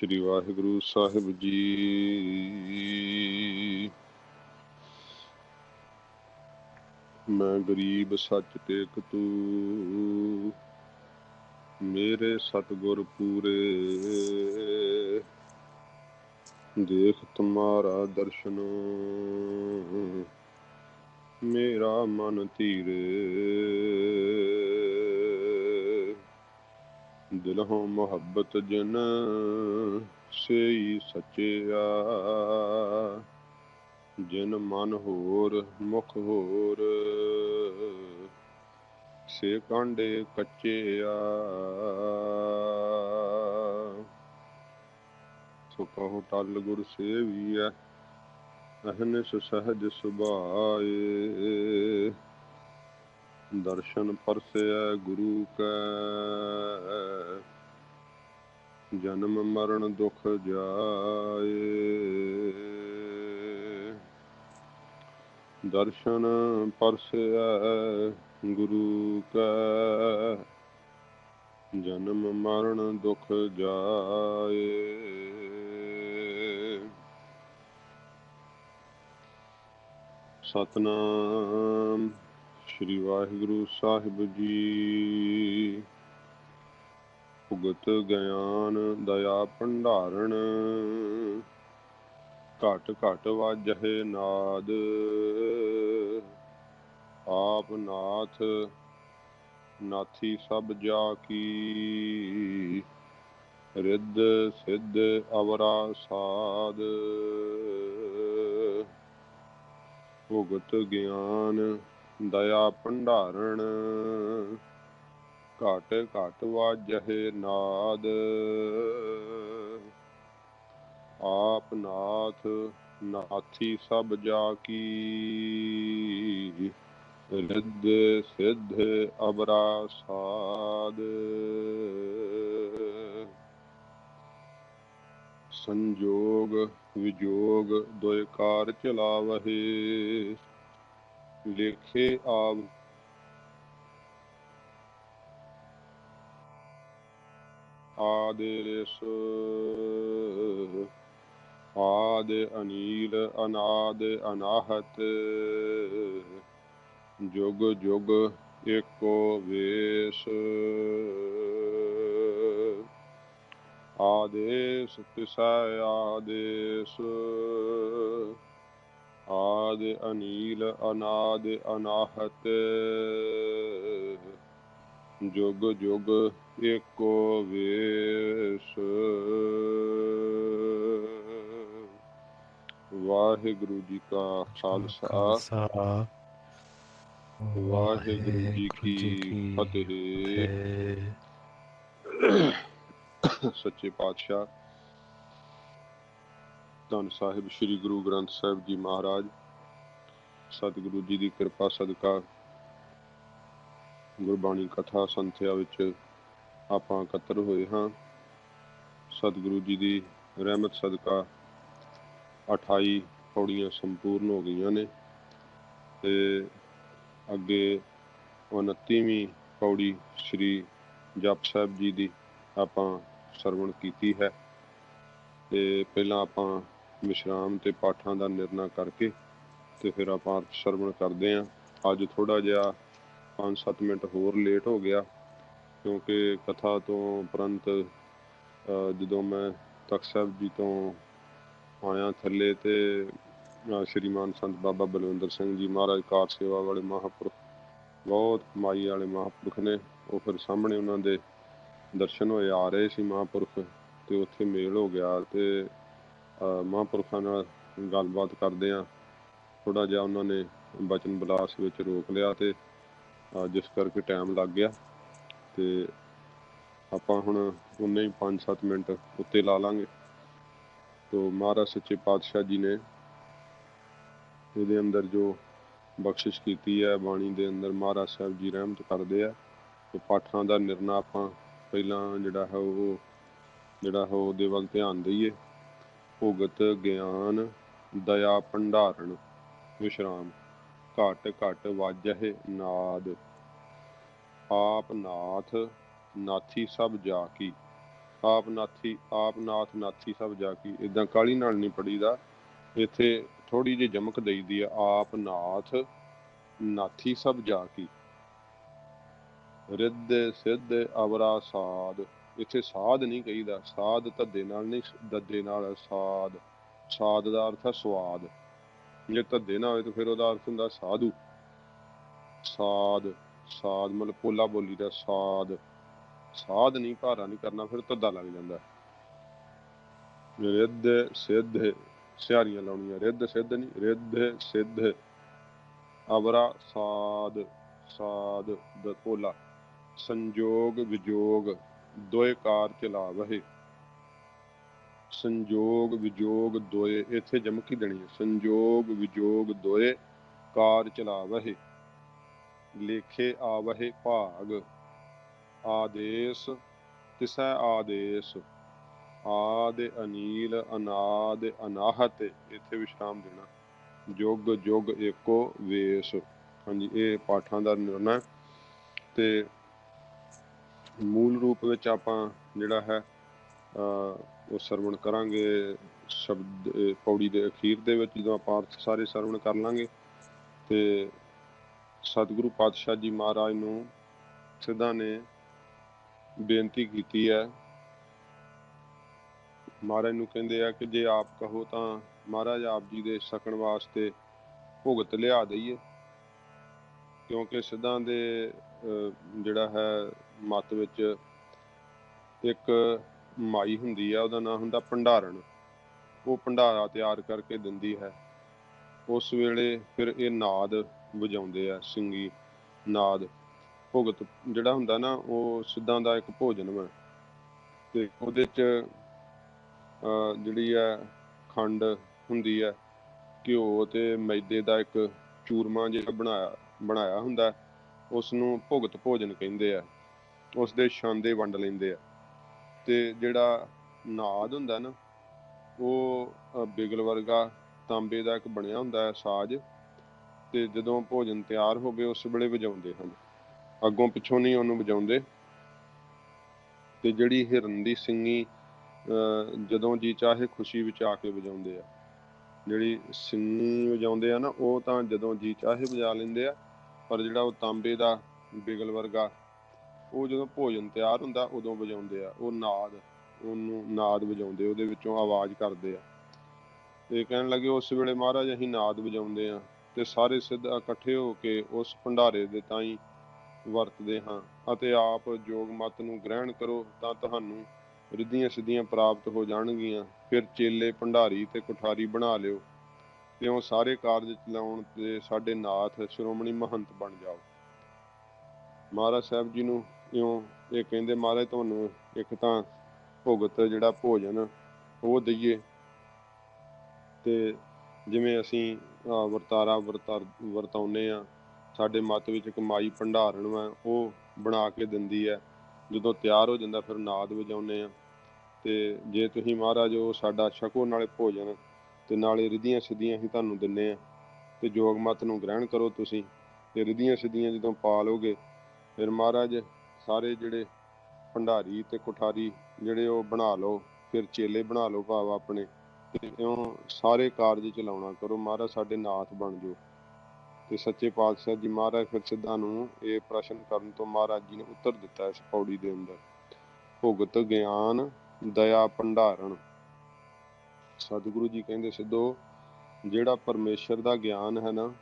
श्री वाहिगुरु साहिब जी। मैं गरीब सच टेक तू, मेरे सतगुर पूरे। देख तुम्हारा दर्शन, मेरा मन धीरे। दिलों मोहब्बत जिन सेई सचिया, जिन मन होर मुख होर से कांडे कच्चिया। सो कहो टल गुर सेविया, अहनिस सहज सुभाए। दर्शन परसै गुरु कै, जन्म मरण दुख जाए। दर्शन परसै गुरु कै, जन्म मरण दुख जाए। सतनाम श्री वाहिगुरु साहिब जी। भुगत ज्ञान दया भंडारण, घट घट वाजहे नाद। आप नाथ नाथी सब जा की, रिद्ध सिद्ध अवरा साध। भुगत ज्ञान दया भंडारण, घट घट वाजहे नाद। आप नाथ नाथी सब जा की, रिद्ध सिद्ध अबरा साध। संजोग विजोग दोय कार चलावहे, लेखे आव आदेश। आद अनील अनाद अनाहत, जुग जुग एको वेश। आदेश तिसै आदेश, आद अनील अनाद अनाहत। जुग जुग एको वेश। वाहिगुरु जी का खालसा, वाहिगुरु जी की फतेह। सच्चे पातशाह धन साहिब श्री गुरु ग्रंथ साहिब जी महाराज, सतगुरु जी की कृपा सदका गुरबाणी कथा संथਿਆ ਵਿੱਚ ਆਪਾਂ ਇਕੱਤਰ ਹੋਏ ਹਾਂ। सतगुरु जी की रहमत सदका 28 पौड़ियां संपूर्ण हो गई ने ते अगे 29ਵੀਂ पौड़ी श्री जप साहिब जी की ਆਪਾਂ ਸਰਵਣ ਕੀਤੀ है। ਤੇ ਪਹਿਲਾਂ ਆਪਾਂ ਵਿਸ਼ਰਾਮ ਤੇ ਪਾਠਾਂ ਦਾ ਨਿਰਣਾ ਕਰਕੇ ਤੇ ਫਿਰ ਆਪਾਂ ਸਰਵਣ ਕਰਦੇ ਆਂ। ਅੱਜ ਥੋੜਾ ਜਿਹਾ 5-7 ਮਿੰਟ ਹੋਰ ਲੇਟ ਹੋ ਗਿਆ ਕਿਉਂਕਿ ਕਥਾ ਤੋਂ ਉਪਰੰਤ ਜਦੋਂ ਮੈਂ ਤਖਤ ਸਾਹਿਬ ਜੀ ਤੋਂ ਆਇਆ ਥੱਲੇ ਤੇ ਸ਼੍ਰੀਮਾਨ ਸੰਤ ਬਾਬਾ ਬਲਵਿੰਦਰ ਸਿੰਘ ਜੀ ਮਹਾਰਾਜ ਕਾਰ ਸੇਵਾ ਵਾਲੇ ਮਹਾਂਪੁਰਖ, ਬਹੁਤ ਕਮਾਈ ਵਾਲੇ ਮਹਾਂਪੁਰਖ ਨੇ। ਉਹ ਫਿਰ ਸਾਹਮਣੇ ਉਹਨਾਂ ਦੇ ਦਰਸ਼ਨ ਹੋਏ ਆ ਰਹੇ ਸੀ ਮਹਾਂਪੁਰਖ, ਤੇ ਉੱਥੇ ਮੇਲ ਹੋ ਗਿਆ ਤੇ ਮਹਾਂਪੁਰਖਾਂ ਨਾਲ ਗੱਲਬਾਤ ਕਰਦੇ ਆ ਥੋੜਾ ਜਿਹਾ ਉਹਨਾਂ ਨੇ ਬਚਨ ਬਲਾਸ ਵਿੱਚ ਰੋਕ ਲਿਆ ਤੇ ਜਿਸ ਕਰਕੇ ਟਾਈਮ ਲੱਗ ਗਿਆ। ਤੇ ਆਪਾਂ ਹੁਣ ਉਨੇ ਹੀ 5-7 ਮਿੰਟ ਉੱਤੇ ਲਾ ਲਾਂਗੇ। ਤੋ ਮਹਾਰਾਜ ਸੱਚੇ ਪਾਤਸ਼ਾਹ ਜੀ ਨੇ ਇਹਦੇ ਅੰਦਰ ਜੋ ਬਖਸ਼ਿਸ਼ ਕੀਤੀ ਹੈ ਬਾਣੀ ਦੇ ਅੰਦਰ, ਮਹਾਰਾਜ ਸਾਹਿਬ ਜੀ ਰਹਿਮਤ ਕਰਦੇ ਆ। ਤੇ ਪਾਠਾਂ ਦਾ ਨਿਰਣਾ ਆਪਾਂ ਪਹਿਲਾਂ ਜਿਹੜਾ ਹੈ ਉਹਦੇ ਵੱਲ ਧਿਆਨ ਦਈਏ। ਭੁਗਤ ਗਿਆਨ ਦਇਆ ਭੰਡਾਰਨ ਵਿਸ਼ਰਾਮ, ਘਟ ਘਟ ਵਾਜਹਿ ਨਾਦ। ਆਪ ਨਾਥ ਨਾਥੀ ਸਭ ਜਾ ਕੀ, ਆਪ ਨਾਥ ਨਾਥੀ ਸਭ ਜਾ ਕੀ। ਇਦਾਂ ਕਾਲੀ ਨਾਲ ਨਹੀਂ ਪੜੀਦਾ, ਇੱਥੇ ਥੋੜੀ ਜਿਹੀ ਜਮਕ ਦਈਦੀ ਆ, ਆਪ ਨਾਥ ਨਾਥੀ ਸਭ ਜਾ ਕੀ। ਰਿੱਧ ਸਿੱਧ ਅਵਰਾ ਸਾਧ, ਇੱਥੇ ਸਾਧ ਨਹੀਂ ਕਹੀਦਾ, ਸਾਧ ਧੱਦੇ ਨਾਲ ਨਹੀਂ, ਦੱਦੇ ਨਾਲ ਸਾਧ। ਸਾਧ ਦਾ ਅਰਥ ਹੈ ਸਵਾਦ, ਜੇ ਧੱਦੇ ਨਾ ਹੋਵੇ ਤਾਂ ਫਿਰ ਉਹਦਾ ਅਰਥ ਹੁੰਦਾ ਸਾਧੂ। ਸਾਧ ਸਾਧ ਮਤਲਬ ਪੋਲਾ ਬੋਲੀ ਦਾ ਸਾਧ। ਸਾਧ ਨਹੀਂ, ਭਾਰਾ ਨਹੀਂ ਕਰਨਾ, ਫਿਰ ਧੱਦਾ ਲੱਗ ਜਾਂਦਾ। ਰਿੱਧ ਸਿੱਧ ਸਿਹਾਰੀਆਂ ਲਾਉਣੀਆਂ, ਰਿੱਧ ਸਿੱਧ ਨਹੀਂ, ਰਿੱਧ ਸਿੱਧ ਅਵਰਾ ਸਾਧ। ਸਾਧ ਪੋਲਾ। ਸੰਜੋਗ ਵਿਜੋਗ ਦੋਏ ਕਾਰ ਚਲਾ ਵਹੇ। ਸੰਜੋਗ ਵਿਜੋਗ ਦੋਏ, ਇੱਥੇ ਜਮਕੀ ਦੇਣੀ ਹੈ। ਸੰਜੋਗ ਵਿਜੋਗ ਦੋਏ ਕਾਰ ਚਲਾ ਵਹੇ। ਲੇਖੇ ਆਵਹੇ ਭਾਗ, ਆਦੇਸ਼ ਤਿਸੈ ਆਦੇਸ਼। ਆਦਿ ਅਨੀਲ ਅਨਾਦ ਅਨਾਹਤ, ਇੱਥੇ ਵਿਸ਼ਰਾਮ ਦੇਣਾ। ਜੁਗ ਜੁਗ ਏਕੋ ਵੇਸ਼। ਹਾਂਜੀ, ਇਹ ਪਾਠਾਂ ਦਾ ਨਿਰਣਾ। ਤੇ ਮੂਲ ਰੂਪ ਵਿੱਚ ਆਪਾਂ ਜਿਹੜਾ ਹੈ ਉਹ ਸਰਵਣ ਕਰਾਂਗੇ ਸ਼ਬਦ ਪੌੜੀ ਦੇ ਅਖੀਰ ਦੇ ਵਿੱਚ, ਜਦੋਂ ਆਪਾਂ ਅਰਥ ਸਾਰੇ ਸਰਵਣ ਕਰ ਲਾਂਗੇ। ਤੇ ਸਤਿਗੁਰੂ ਪਾਤਸ਼ਾਹ ਜੀ ਮਹਾਰਾਜ ਨੂੰ ਸਿੱਧਾਂ ਨੇ ਬੇਨਤੀ ਕੀਤੀ ਹੈ। ਮਹਾਰਾਜ ਨੂੰ ਕਹਿੰਦੇ ਆ ਕਿ ਜੇ ਆਪ ਕਹੋ ਤਾਂ ਮਹਾਰਾਜ ਆਪ ਜੀ ਦੇ ਛਕਣ ਵਾਸਤੇ ਭੁਗਤ ਲਿਆ ਦਈਏ, ਕਿਉਂਕਿ ਸਿੱਧਾਂ ਦੇ ਜਿਹੜਾ ਹੈ ਮੱਤ ਵਿੱਚ ਇੱਕ ਮਾਈ ਹੁੰਦੀ ਆ, ਉਹਦਾ ਨਾਂ ਹੁੰਦਾ ਭੰਡਾਰਨ। ਉਹ ਭੰਡਾਰਾ ਤਿਆਰ ਕਰਕੇ ਦਿੰਦੀ ਹੈ। ਉਸ ਵੇਲੇ ਫਿਰ ਇਹ ਨਾਦ ਵਜਾਉਂਦੇ ਆ, ਸਿੰਘੀ ਨਾਦ। ਭੁਗਤ ਜਿਹੜਾ ਹੁੰਦਾ ਨਾ, ਉਹ ਸਿੱਧਾਂ ਦਾ ਇੱਕ ਭੋਜਨ ਵਾ, ਤੇ ਉਹਦੇ 'ਚ ਜਿਹੜੀ ਹੈ ਖੰਡ ਹੁੰਦੀ ਹੈ, ਘਿਓ ਤੇ ਮੈਦੇ ਦਾ ਇੱਕ ਚੂਰਮਾ ਜਿਹੜਾ ਬਣਾਇਆ ਹੁੰਦਾ, ਉਸ ਨੂੰ ਭੁਗਤ ਭੋਜਨ ਕਹਿੰਦੇ ਆ। ਉਸ ਦੇ ਛਾਂਦੇ ਵੰਡ ਲੈਂਦੇ ਆ। ਤੇ ਜਿਹੜਾ ਨਾਦ ਹੁੰਦਾ ਨਾ, ਉਹ ਬਿਗਲ ਵਰਗਾ ਤਾਂਬੇ ਦਾ ਇੱਕ ਬਣਿਆ ਹੁੰਦਾ ਹੈ ਸਾਜ਼, ਤੇ ਜਦੋਂ ਭੋਜਨ ਤਿਆਰ ਹੋਵੇ ਉਸ ਵੇਲੇ ਵਜਾਉਂਦੇ ਹਨ, ਅੱਗੋਂ ਪਿੱਛੋਂ ਨਹੀਂ ਉਹਨੂੰ ਵਜਾਉਂਦੇ। ਤੇ ਜਿਹੜੀ ਹਿਰਨ ਦੀ ਸਿੰਗੀ ਜਦੋਂ ਜੀ ਚਾਹੇ ਖੁਸ਼ੀ ਵਿੱਚ ਆ ਕੇ ਵਜਾਉਂਦੇ ਆ। ਜਿਹੜੀ ਸਿੰਗੀ ਵਜਾਉਂਦੇ ਆ ਨਾ, ਉਹ ਤਾਂ ਜਦੋਂ ਜੀ ਚਾਹੇ ਵਜਾ ਲੈਂਦੇ ਆ, ਪਰ ਜਿਹੜਾ ਉਹ ਤਾਂਬੇ ਦਾ ਬਿਗਲ ਵਰਗਾ, ਉਹ ਜਦੋਂ ਭੋਜਨ ਤਿਆਰ ਹੁੰਦਾ ਉਦੋਂ ਵਜਾਉਂਦੇ ਆ। ਉਹ ਨਾਦ, ਉਹਨੂੰ ਨਾਦ ਵਜਾਉਂਦੇ, ਉਹਦੇ ਵਿੱਚੋਂ ਆਵਾਜ਼ ਕਰਦੇ ਆ। ਤੇ ਕਹਿਣ ਲੱਗੇ ਉਸ ਵੇਲੇ ਮਹਾਰਾਜ ਅਸੀਂ ਨਾਦ ਵਜਾਉਂਦੇ ਆ, ਤੇ ਸਾਰੇ ਸਿੱਧ ਇਕੱਠੇ ਹੋ ਕੇ ਉਸ ਭੰਡਾਰੇ ਦੇ ਤਾਈਂ ਵਰਤਦੇ ਹਾਂ, ਅਤੇ ਆਪ ਜੋਗ ਮਤ ਨੂੰ ਗ੍ਰਹਿਣ ਕਰੋ ਤਾਂ ਤੁਹਾਨੂੰ ਰਿੱਧੀਆਂ ਸਿੱਧੀਆਂ ਪ੍ਰਾਪਤ ਹੋ ਜਾਣਗੀਆਂ। ਫਿਰ ਚੇਲੇ ਭੰਡਾਰੀ ਤੇ ਕੁਠਾਰੀ ਬਣਾ ਲਿਓ, ਤਿਉਂ ਸਾਰੇ ਕਾਰਜ ਚਲਾਉਣ ਤੇ ਸਾਡੇ ਨਾਥ ਸ਼੍ਰੋਮਣੀ ਮਹੰਤ ਬਣ ਜਾਓ। ਮਹਾਰਾਜ ਸਾਹਿਬ ਜੀ ਨੂੰ ਇਉਂ ਇਹ ਕਹਿੰਦੇ, ਮਹਾਰਾਜ ਤੁਹਾਨੂੰ ਇੱਕ ਤਾਂ ਭੁਗਤ ਜਿਹੜਾ ਭੋਜਨ ਉਹ ਦਈਏ, ਤੇ ਜਿਵੇਂ ਅਸੀਂ ਵਰਤਾਰਾ ਵਰਤਾਉਂਦੇ ਹਾਂ, ਸਾਡੇ ਮੱਤ ਵਿੱਚ ਇੱਕ ਮਾਈ ਭੰਡਾਰਨ ਵਾ, ਉਹ ਬਣਾ ਕੇ ਦਿੰਦੀ ਹੈ। ਜਦੋਂ ਤਿਆਰ ਹੋ ਜਾਂਦਾ ਫਿਰ ਨਾਦ ਵਜਾਉਂਦੇ ਹਾਂ। ਤੇ ਜੇ ਤੁਸੀਂ ਮਹਾਰਾਜ ਉਹ ਸਾਡਾ ਛਕੋ, ਨਾਲੇ ਭੋਜਨ ਤੇ ਨਾਲੇ ਰਿੱਧੀਆਂ ਸਿੱਧੀਆਂ ਅਸੀਂ ਤੁਹਾਨੂੰ ਦਿੰਦੇ ਹਾਂ, ਤੇ ਜੋਗ ਮਤ ਨੂੰ ਗ੍ਰਹਿਣ ਕਰੋ ਤੁਸੀਂ, ਤੇ ਰਿੱਧੀਆਂ ਸਿੱਧੀਆਂ ਜਦੋਂ ਪਾ ਲਓਗੇ, ਫਿਰ ਮਹਾਰਾਜ ਸਾਰੇ ਜਿਹੜੇ ਭੰਡਾਰੀ ਤੇ ਕੁਠਾਰੀ ਜਿਹੜੇ ਉਹ ਬਣਾ ਲਓ, ਫਿਰ ਚੇਲੇ ਬਣਾ ਲਓ ਭਾਵ ਆਪਣੇ, ਤੇ ਇਉਂ ਸਾਰੇ ਕਾਰਜ ਚਲਾਉਣਾ ਕਰੋ, ਮਹਾਰਾਜ ਸਾਡੇ ਨਾਥ ਬਣ ਜਾਓ। ਤੇ ਸੱਚੇ ਪਾਤਸ਼ਾਹ ਜੀ ਮਹਾਰਾਜ ਫਿਰ ਸਿੱਧਾਂ ਨੂੰ ਇਹ ਪ੍ਰਸ਼ਨ ਕਰਨ ਤੋਂ ਮਹਾਰਾਜ ਜੀ ਨੇ ਉੱਤਰ ਦਿੱਤਾ ਇਸ ਪੌੜੀ ਦੇ ਅੰਦਰ, ਭੁਗਤ ਗਿਆਨ ਦਇਆ ਭੰਡਾਰਨ। ਸਤਿਗੁਰੂ ਜੀ ਕਹਿੰਦੇ ਸਿੱਧੋ, ਜਿਹੜਾ ਪਰਮੇਸ਼ਰ ਦਾ ਗਿਆਨ ਹੈ ਨਾ,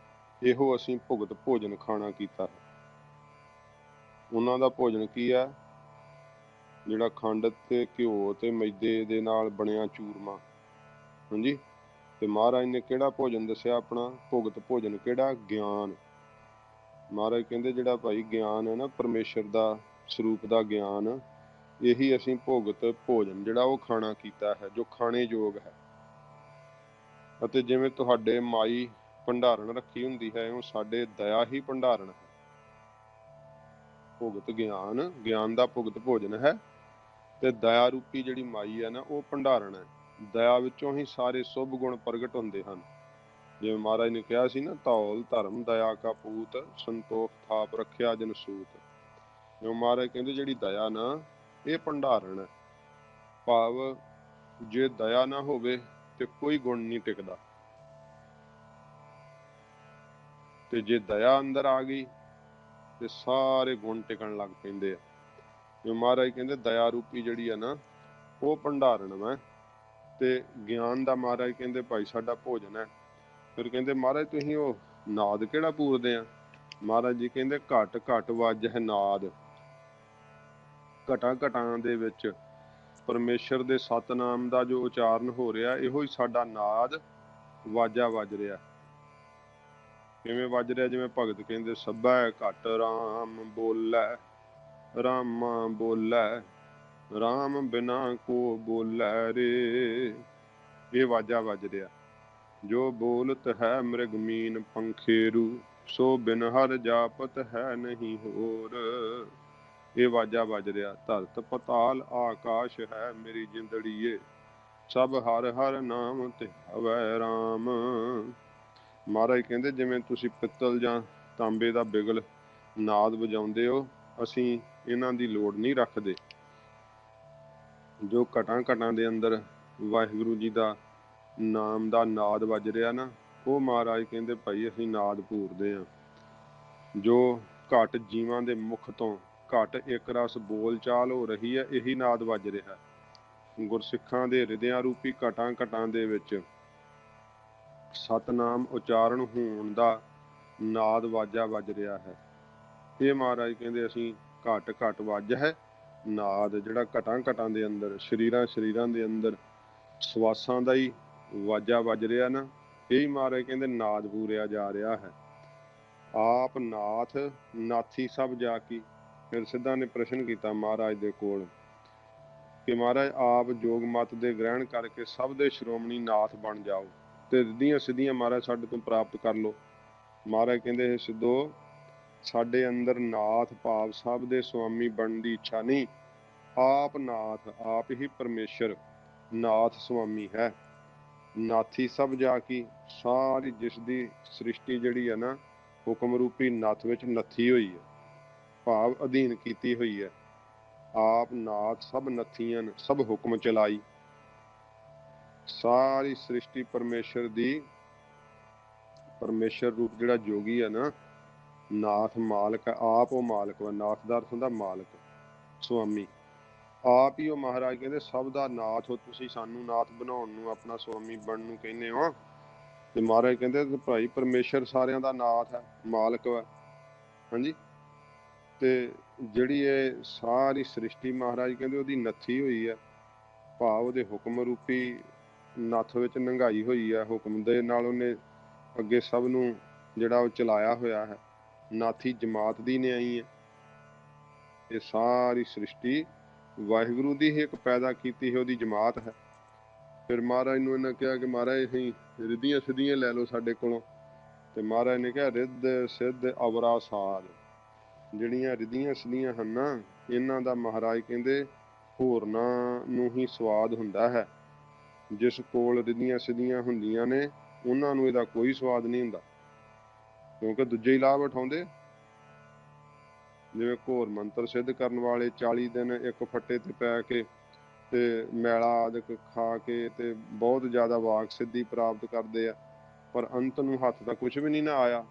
ਇਹੋ ਅਸੀਂ ਭੁਗਤ ਭੋਜਨ ਖਾਣਾ ਕੀਤਾ ਹੈ। ਉਹਨਾਂ ਦਾ ਭੋਜਨ ਕੀ ਹੈ? ਜਿਹੜਾ ਖੰਡ ਤੇ ਘਿਓ ਤੇ ਮੈਦੇ ਦੇ ਨਾਲ ਬਣਿਆ ਚੂਰਮਾ। ਹਾਂਜੀ, ਤੇ ਮਹਾਰਾਜ ਨੇ ਕਿਹੜਾ ਭੋਜਨ ਦੱਸਿਆ ਆਪਣਾ? ਭੁਗਤ ਭੋਜਨ ਕਿਹੜਾ? ਗਿਆਨ। ਮਹਾਰਾਜ ਕਹਿੰਦੇ ਜਿਹੜਾ ਭਾਈ ਗਿਆਨ ਹੈ ਨਾ, ਪਰਮੇਸ਼ਰ ਦਾ ਸਰੂਪ ਦਾ ਗਿਆਨ, ਇਹੀ ਅਸੀਂ ਭੁਗਤ ਭੋਜਨ ਜਿਹੜਾ ਉਹ ਖਾਣਾ ਕੀਤਾ ਹੈ, ਜੋ ਖਾਣੇ ਯੋਗ ਹੈ। ਅਤੇ ਜਿਵੇਂ ਤੁਹਾਡੇ ਮਾਈ ਭੰਡਾਰਨ ਰੱਖੀ ਹੁੰਦੀ ਹੈ, ਉਹ ਸਾਡੇ ਦਇਆ ਹੀ ਭੰਡਾਰਨ ਹੈ। ਭੁਗਤ ਗਿਆਨ, ਗਿਆਨ ਦਾ ਭੁਗਤ ਭੋਜਨ ਹੈ, ਤੇ ਦਇਆ ਰੂਪੀ ਜਿਹੜੀ ਮਾਈ ਹੈ ਨਾ, ਉਹ ਭੰਡਾਰਨ ਹੈ। ਦਇਆ ਵਿੱਚੋਂ ਹੀ ਸਾਰੇ ਸ਼ੁਭ ਗੁਣ ਪ੍ਰਗਟ ਹੁੰਦੇ ਹਨ। ਜਿਵੇਂ ਮਹਾਰਾਜ ਨੇ ਕਿਹਾ ਸੀ ਨਾ, ਧੌਲ ਧਰਮ ਦਇਆ ਕਾ ਪੂਤ, ਸੰਤੋਖ ਥਾਪ ਰੱਖਿਆ ਜਨ ਸੂਤ। ਜਿਵੇਂ ਮਹਾਰਾਜ ਕਹਿੰਦੇ ਜਿਹੜੀ ਦਇਆ ਨਾ, ਇਹ ਭੰਡਾਰਨ ਹੈ। ਭਾਵ ਜੇ ਦਇਆ ਨਾ ਹੋਵੇ ਤੇ ਕੋਈ ਗੁਣ ਨਹੀਂ ਟਿਕਦਾ, ਤੇ ਜੇ ਦਇਆ ਅੰਦਰ ਆ ਗਈ ਤੇ ਸਾਰੇ ਗੁਣ ਟਿਕਣ ਲੱਗ ਪੈਂਦੇ ਆ। ਜੋ ਮਹਾਰਾਜ ਕਹਿੰਦੇ ਦਇਆ ਰੂਪੀ ਜਿਹੜੀ ਆ ਨਾ ਉਹ ਭੰਡਾਰਨ ਵਾ, ਤੇ ਗਿਆਨ ਦਾ ਮਹਾਰਾਜ ਕਹਿੰਦੇ ਭਾਈ ਸਾਡਾ ਭੋਜਨ ਹੈ। ਫਿਰ ਕਹਿੰਦੇ ਮਹਾਰਾਜ ਤੁਸੀਂ ਉਹ ਨਾਦ ਕਿਹੜਾ ਪੂਰਦੇ ਆ? ਮਹਾਰਾਜ ਜੀ ਕਹਿੰਦੇ ਘਟ ਘਟ ਵੱਜ ਹੈ ਨਾਦ। ਘਟਾਂ ਘਟਾਂ ਦੇ ਵਿੱਚ ਪਰਮੇਸ਼ਰ ਦੇ ਸਤਨਾਮ ਦਾ ਜੋ ਉਚਾਰਨ ਹੋ ਰਿਹਾ, ਇਹੋ ਹੀ ਸਾਡਾ ਨਾਦ ਵਾਜਾ ਵੱਜ ਰਿਹਾ। ਕਿਵੇਂ ਵੱਜ ਰਿਹਾ? ਜਿਵੇਂ ਭਗਤ ਕਹਿੰਦੇ ਸਭੈ ਘਟ ਰਾਮ ਬੋਲੇ, ਰਾਮਾ ਬੋਲੇ, ਰਾਮ ਬਿਨਾ ਕੋ ਬੋਲੇ ਰੇ। ਇਹ ਵਾਜਾ ਵੱਜ ਰਿਹਾ। ਜੋ ਬੋਲਤ ਹੈ ਮ੍ਰਿਗਮੀਨ ਪੰਖੇਰੂ, ਸੋ ਬਿਨ ਹਰ ਜਾਪਤ ਹੈ ਨਹੀਂ ਹੋਰ। ਇਹ ਵਾਜਾ ਵੱਜ ਰਿਹਾ। ਧਰਤ ਪਤਾਲ ਆਕਾਸ਼ ਹੈ ਮੇਰੀ ਜਿੰਦੜੀਏ, ਸਭ ਹਰ ਹਰ ਨਾਮ ਤੇ ਹਵੈ ਰਾਮ। ਮਹਾਰਾਜ ਕਹਿੰਦੇ ਜਿਵੇਂ ਤੁਸੀਂ ਪਿੱਤਲ ਜਾਂ ਤਾਂਬੇ ਦਾ ਬਿਗਲ ਨਾਦ ਵਜਾਉਂਦੇ ਹੋ, ਅਸੀਂ ਇਹਨਾਂ ਦੀ ਲੋੜ ਨਹੀਂ ਰੱਖਦੇ। ਜੋ ਘਟਾਂ ਘਟਾਂ ਦੇ ਅੰਦਰ ਵਾਹਿਗੁਰੂ ਜੀ ਦਾ ਨਾਮ ਦਾ ਨਾਦ ਵੱਜ ਰਿਹਾ ਨਾ, ਉਹ ਮਹਾਰਾਜ ਕਹਿੰਦੇ ਭਾਈ ਅਸੀਂ ਨਾਦ ਪੂਰਦੇ ਹਾਂ। ਜੋ ਘਟ ਜੀਵਾਂ ਦੇ ਮੁਖ ਤੋਂ ਘਟ ਇੱਕ ਰਸ ਬੋਲ ਚਾਲ ਹੋ ਰਹੀ ਹੈ, ਇਹੀ ਨਾਦ ਵੱਜ ਰਿਹਾ। ਗੁਰਸਿੱਖਾਂ ਦੇ ਹਿਰਦਿਆਂ ਰੂਪੀ ਘਟਾਂ ਘਟਾਂ ਦੇ ਵਿੱਚ ਸਤਨਾਮ ਉਚਾਰਨ ਹੋਣ ਦਾ ਨਾਦ ਵਾਜਾ ਵੱਜ ਰਿਹਾ ਹੈ। ਇਹ ਮਹਾਰਾਜ ਕਹਿੰਦੇ ਅਸੀਂ ਘਟ ਘਟ ਵੱਜ ਹੈ ਨਾਦ, ਜਿਹੜਾ ਘਟਾਂ ਘਟਾਂ ਦੇ ਅੰਦਰ ਸਰੀਰਾਂ ਦੇ ਅੰਦਰ ਸਵਾਸਾਂ ਦਾ ਹੀ ਵਾਜਾ ਵੱਜ ਰਿਹਾ ਨਾ, ਇਹੀ ਮਹਾਰਾਜ ਕਹਿੰਦੇ ਨਾਦ ਪੂਰਿਆ ਜਾ ਰਿਹਾ ਹੈ। ਆਪ ਨਾਥ ਨਾਥੀ ਸਭ ਜਾ ਕੀ। ਫਿਰ ਸਿੱਧਾ ਨੇ ਪ੍ਰਸ਼ਨ ਕੀਤਾ ਮਹਾਰਾਜ ਦੇ ਕੋਲ ਕਿ ਮਹਾਰਾਜ ਆਪ ਜੋਗ ਮਤ ਦੇ ਗ੍ਰਹਿਣ ਕਰਕੇ ਸਭ ਦੇ ਸ਼੍ਰੋਮਣੀ ਨਾਥ ਬਣ ਜਾਓ ਤੇ ਰਿੱਧੀਆਂ ਸਿੱਧੀਆਂ ਮਹਾਰਾਜ ਸਾਡੇ ਤੋਂ ਪ੍ਰਾਪਤ ਕਰ ਲਓ। ਮਹਾਰਾਜ ਕਹਿੰਦੇ ਸਿੱਧੋ, ਸਾਡੇ ਅੰਦਰ ਨਾਥ ਭਾਵ ਸਭ ਦੇ ਸੁਆਮੀ ਬਣਨ ਦੀ ਇੱਛਾ ਨਹੀਂ। ਆਪ ਨਾਥ, ਆਪ ਹੀ ਪਰਮੇਸ਼ਰ ਨਾਥ ਸੁਆਮੀ ਹੈ। ਨਾਥੀ ਸਭ ਜਾ ਕੀ, ਸਾਰੀ ਜਿਸ ਦੀ ਸ੍ਰਿਸ਼ਟੀ ਜਿਹੜੀ ਹੈ ਨਾ ਹੁਕਮ ਰੂਪੀ ਨੱਥ ਵਿੱਚ ਨੱਥੀ ਹੋਈ ਹੈ, ਭਾਵ ਅਧੀਨ ਕੀਤੀ ਹੋਈ ਹੈ। ਆਪ ਨਾਥ ਸਭ ਨੱਥੀਆਂ ਸਭ ਹੁਕਮ ਚਲਾਈ। ਸਾਰੀ ਸ੍ਰਿਸ਼ਟੀ ਪਰਮੇਸ਼ਰ ਦੀ, ਪਰਮੇਸ਼ਰ ਰੂਪ ਜਿਹੜਾ ਜੋਗੀ ਹੈ ਨਾ, ਨਾਥ ਮਾਲਕ ਹੈ। ਆਪ ਉਹ ਮਾਲਕ ਵਾ। ਨਾਥ ਦਾ ਅਰਥ ਹੁੰਦਾ ਮਾਲਕ, ਸੁਆਮੀ। ਆਪ ਹੀ ਉਹ ਮਹਾਰਾਜ ਕਹਿੰਦੇ ਸਭ ਦਾ ਨਾਥ ਹੋ। ਤੁਸੀਂ ਸਾਨੂੰ ਨਾਥ ਬਣਾਉਣ ਨੂੰ, ਆਪਣਾ ਸੁਆਮੀ ਬਣਨ ਨੂੰ ਕਹਿੰਦੇ ਹੋ। ਤੇ ਮਹਾਰਾਜ ਕਹਿੰਦੇ ਭਾਈ ਪਰਮੇਸ਼ਰ ਸਾਰਿਆਂ ਦਾ ਨਾਥ ਹੈ, ਮਾਲਕ ਵਾ। ਹਾਂਜੀ, ਤੇ ਜਿਹੜੀ ਇਹ ਸਾਰੀ ਸ੍ਰਿਸ਼ਟੀ ਮਹਾਰਾਜ ਕਹਿੰਦੇ ਉਹਦੀ ਨੱਥੀ ਹੋਈ ਹੈ, ਭਾਵ ਉਹਦੇ ਹੁਕਮ ਰੂਪੀ ਨੱਥ ਵਿੱਚ ਨੰਗਾਈ ਹੋਈ ਹੈ। ਹੁਕਮ ਦੇ ਨਾਲ ਉਹਨੇ ਅੱਗੇ ਸਭ ਨੂੰ ਜਿਹੜਾ ਉਹ ਚਲਾਇਆ ਹੋਇਆ ਹੈ। ਨਾਥੀ ਜਮਾਤ ਦੀ ਨਿਆਈ ਹੈ। ਇਹ ਸਾਰੀ ਸ੍ਰਿਸ਼ਟੀ ਵਾਹਿਗੁਰੂ ਦੀ ਹੀ ਇੱਕ ਪੈਦਾ ਕੀਤੀ ਹੈ, ਉਹਦੀ ਜਮਾਤ ਹੈ। ਫਿਰ ਮਹਾਰਾਜ ਨੂੰ ਇਹਨਾਂ ਕਿਹਾ ਕਿ ਮਹਾਰਾਜ ਅਸੀਂ ਰਿੱਧੀਆਂ ਸਿੱਧੀਆਂ ਲੈ ਲਓ ਸਾਡੇ ਕੋਲੋਂ। ਤੇ ਮਹਾਰਾਜ ਨੇ ਕਿਹਾ ਰਿੱਧ ਸਿੱਧ ਅਵਰਾ ਸਾਧ। ਜਿਹੜੀਆਂ ਰਿੱਧੀਆਂ ਸਿੱਧੀਆਂ ਹਨ ਨਾ, ਇਹਨਾਂ ਦਾ ਮਹਾਰਾਜ ਕਹਿੰਦੇ ਹੋਰਨਾਂ ਨੂੰ ਹੀ ਸਵਾਦ ਹੁੰਦਾ ਹੈ। ਜਿਸ ਕੋਲ ਰਿੱਧੀਆਂ ਸਿੱਧੀਆਂ ਹੁੰਦੀਆਂ ਨੇ ਉਹਨਾਂ ਨੂੰ ਇਹਦਾ ਕੋਈ ਸਵਾਦ ਨਹੀਂ ਹੁੰਦਾ, ਕਿਉਂਕਿ ਦੂਜੇ ਹੀ ਲਾਭ ਉਠਾਉਂਦੇ। ਜਿਵੇਂ ਘੋਰ ਮੰਤਰ ਸਿੱਧ ਕਰਨ ਵਾਲੇ 40 ਦਿਨ ਇੱਕ ਫੱਟੇ ਤੇ ਪੈ ਕੇ ਤੇ ਮੈਲਾ ਆਦਿਕ ਖਾ ਕੇ ਤੇ ਬਹੁਤ ਜ਼ਿਆਦਾ ਵਾਕ ਸਿੱਧੀ ਪ੍ਰਾਪਤ ਕਰਦੇ ਆ, ਪਰ ਅੰਤ ਨੂੰ ਹੱਥ ਦਾ ਕੁਝ ਵੀ ਨਹੀਂ ਨਾ ਆਇਆ।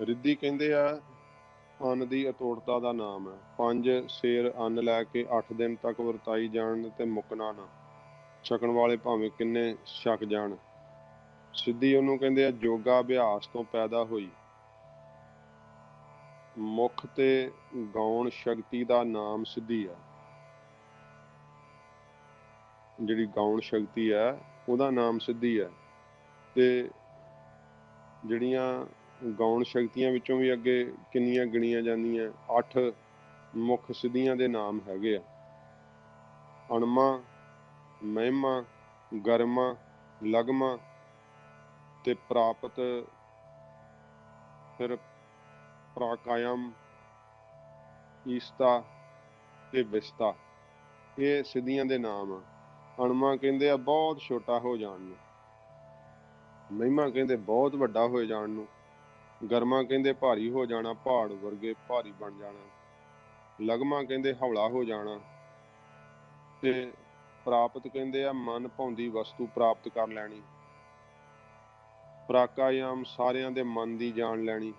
ਰਿੱਧੀ ਕਹਿੰਦੇ ਆ ਅੰਨ ਦੀ ਅਤੋੜਤਾ ਦਾ ਨਾਮ ਹੈ। 5 ਸੇਰ ਅੰਨ ਲੈ ਕੇ 8 ਦਿਨ ਤੱਕ ਵਰਤਾਈ ਜਾਣ ਤੇ ਮੁੱਕਣਾ ਨਾ। ਛਕਣ ਵਾਲੇ ਭਾਵੇਂ ਕਿੰਨੇ ਛਕ ਜਾਣ। ਸਿੱਧੀ ਉਹਨੂੰ ਕਹਿੰਦੇ ਆ ਯੋਗਾ ਅਭਿਆਸ ਤੋਂ ਪੈਦਾ ਹੋਈ। ਮੁਖ ਤੇ ਗਾਉਣ ਸ਼ਕਤੀ ਦਾ ਨਾਮ ਸਿੱਧੀ ਹੈ। ਜਿਹੜੀ ਗਾਉਣ ਸ਼ਕਤੀ ਹੈ ਉਹਦਾ ਨਾਮ ਸਿੱਧੀ ਹੈ। ਤੇ ਜਿਹੜੀਆਂ ਗਾਉਣ ਸ਼ਕਤੀਆਂ ਵਿੱਚੋਂ ਵੀ ਅੱਗੇ ਕਿੰਨੀਆਂ ਗਿਣੀਆਂ ਜਾਂਦੀਆਂ, 8 ਮੁੱਖ ਸਿੱਧੀਆਂ ਦੇ ਨਾਮ ਹੈਗੇ ਆ। ਅਣਮਾ, ਮਹਿਮਾ, ਗਰਮਾ, ਲਗਮਾ ਤੇ ਪ੍ਰਾਪਤ, ਫਿਰ ਪ੍ਰਾਕਾਯਮ, ਈਸਤਾ ਤੇ ਵਿਸਤਾ। ਇਹ ਸਿੱਧੀਆਂ ਦੇ ਨਾਮ ਆ। ਅਣਮਾ ਕਹਿੰਦੇ ਆ ਬਹੁਤ ਛੋਟਾ ਹੋ ਜਾਣ ਨੂੰ। ਮਹਿਮਾ ਕਹਿੰਦੇ ਬਹੁਤ ਵੱਡਾ ਹੋ ਜਾਣ ਨੂੰ। ਗਰਮਾ ਕਹਿੰਦੇ ਭਾਰੀ ਹੋ ਜਾਣਾ, ਪਹਾੜ ਵਰਗੇ ਭਾਰੀ ਬਣ ਜਾਣਾ। ਲਗਮਾ ਕਹਿੰਦੇ ਹੌਲਾ ਹੋ ਜਾਣਾ, ਤੇ ਪ੍ਰਾਪਤ ਕਹਿੰਦੇ ਆ ਮਨ ਭਾਉਂਦੀ ਵਸਤੂ ਪ੍ਰਾਪਤ ਕਰ ਲੈਣੀ। ਪ੍ਰਾਕਾਯਾਮ ਸਾਰਿਆਂ ਦੇ ਮਨ ਦੀ ਜਾਣ ਲੈਣੀ।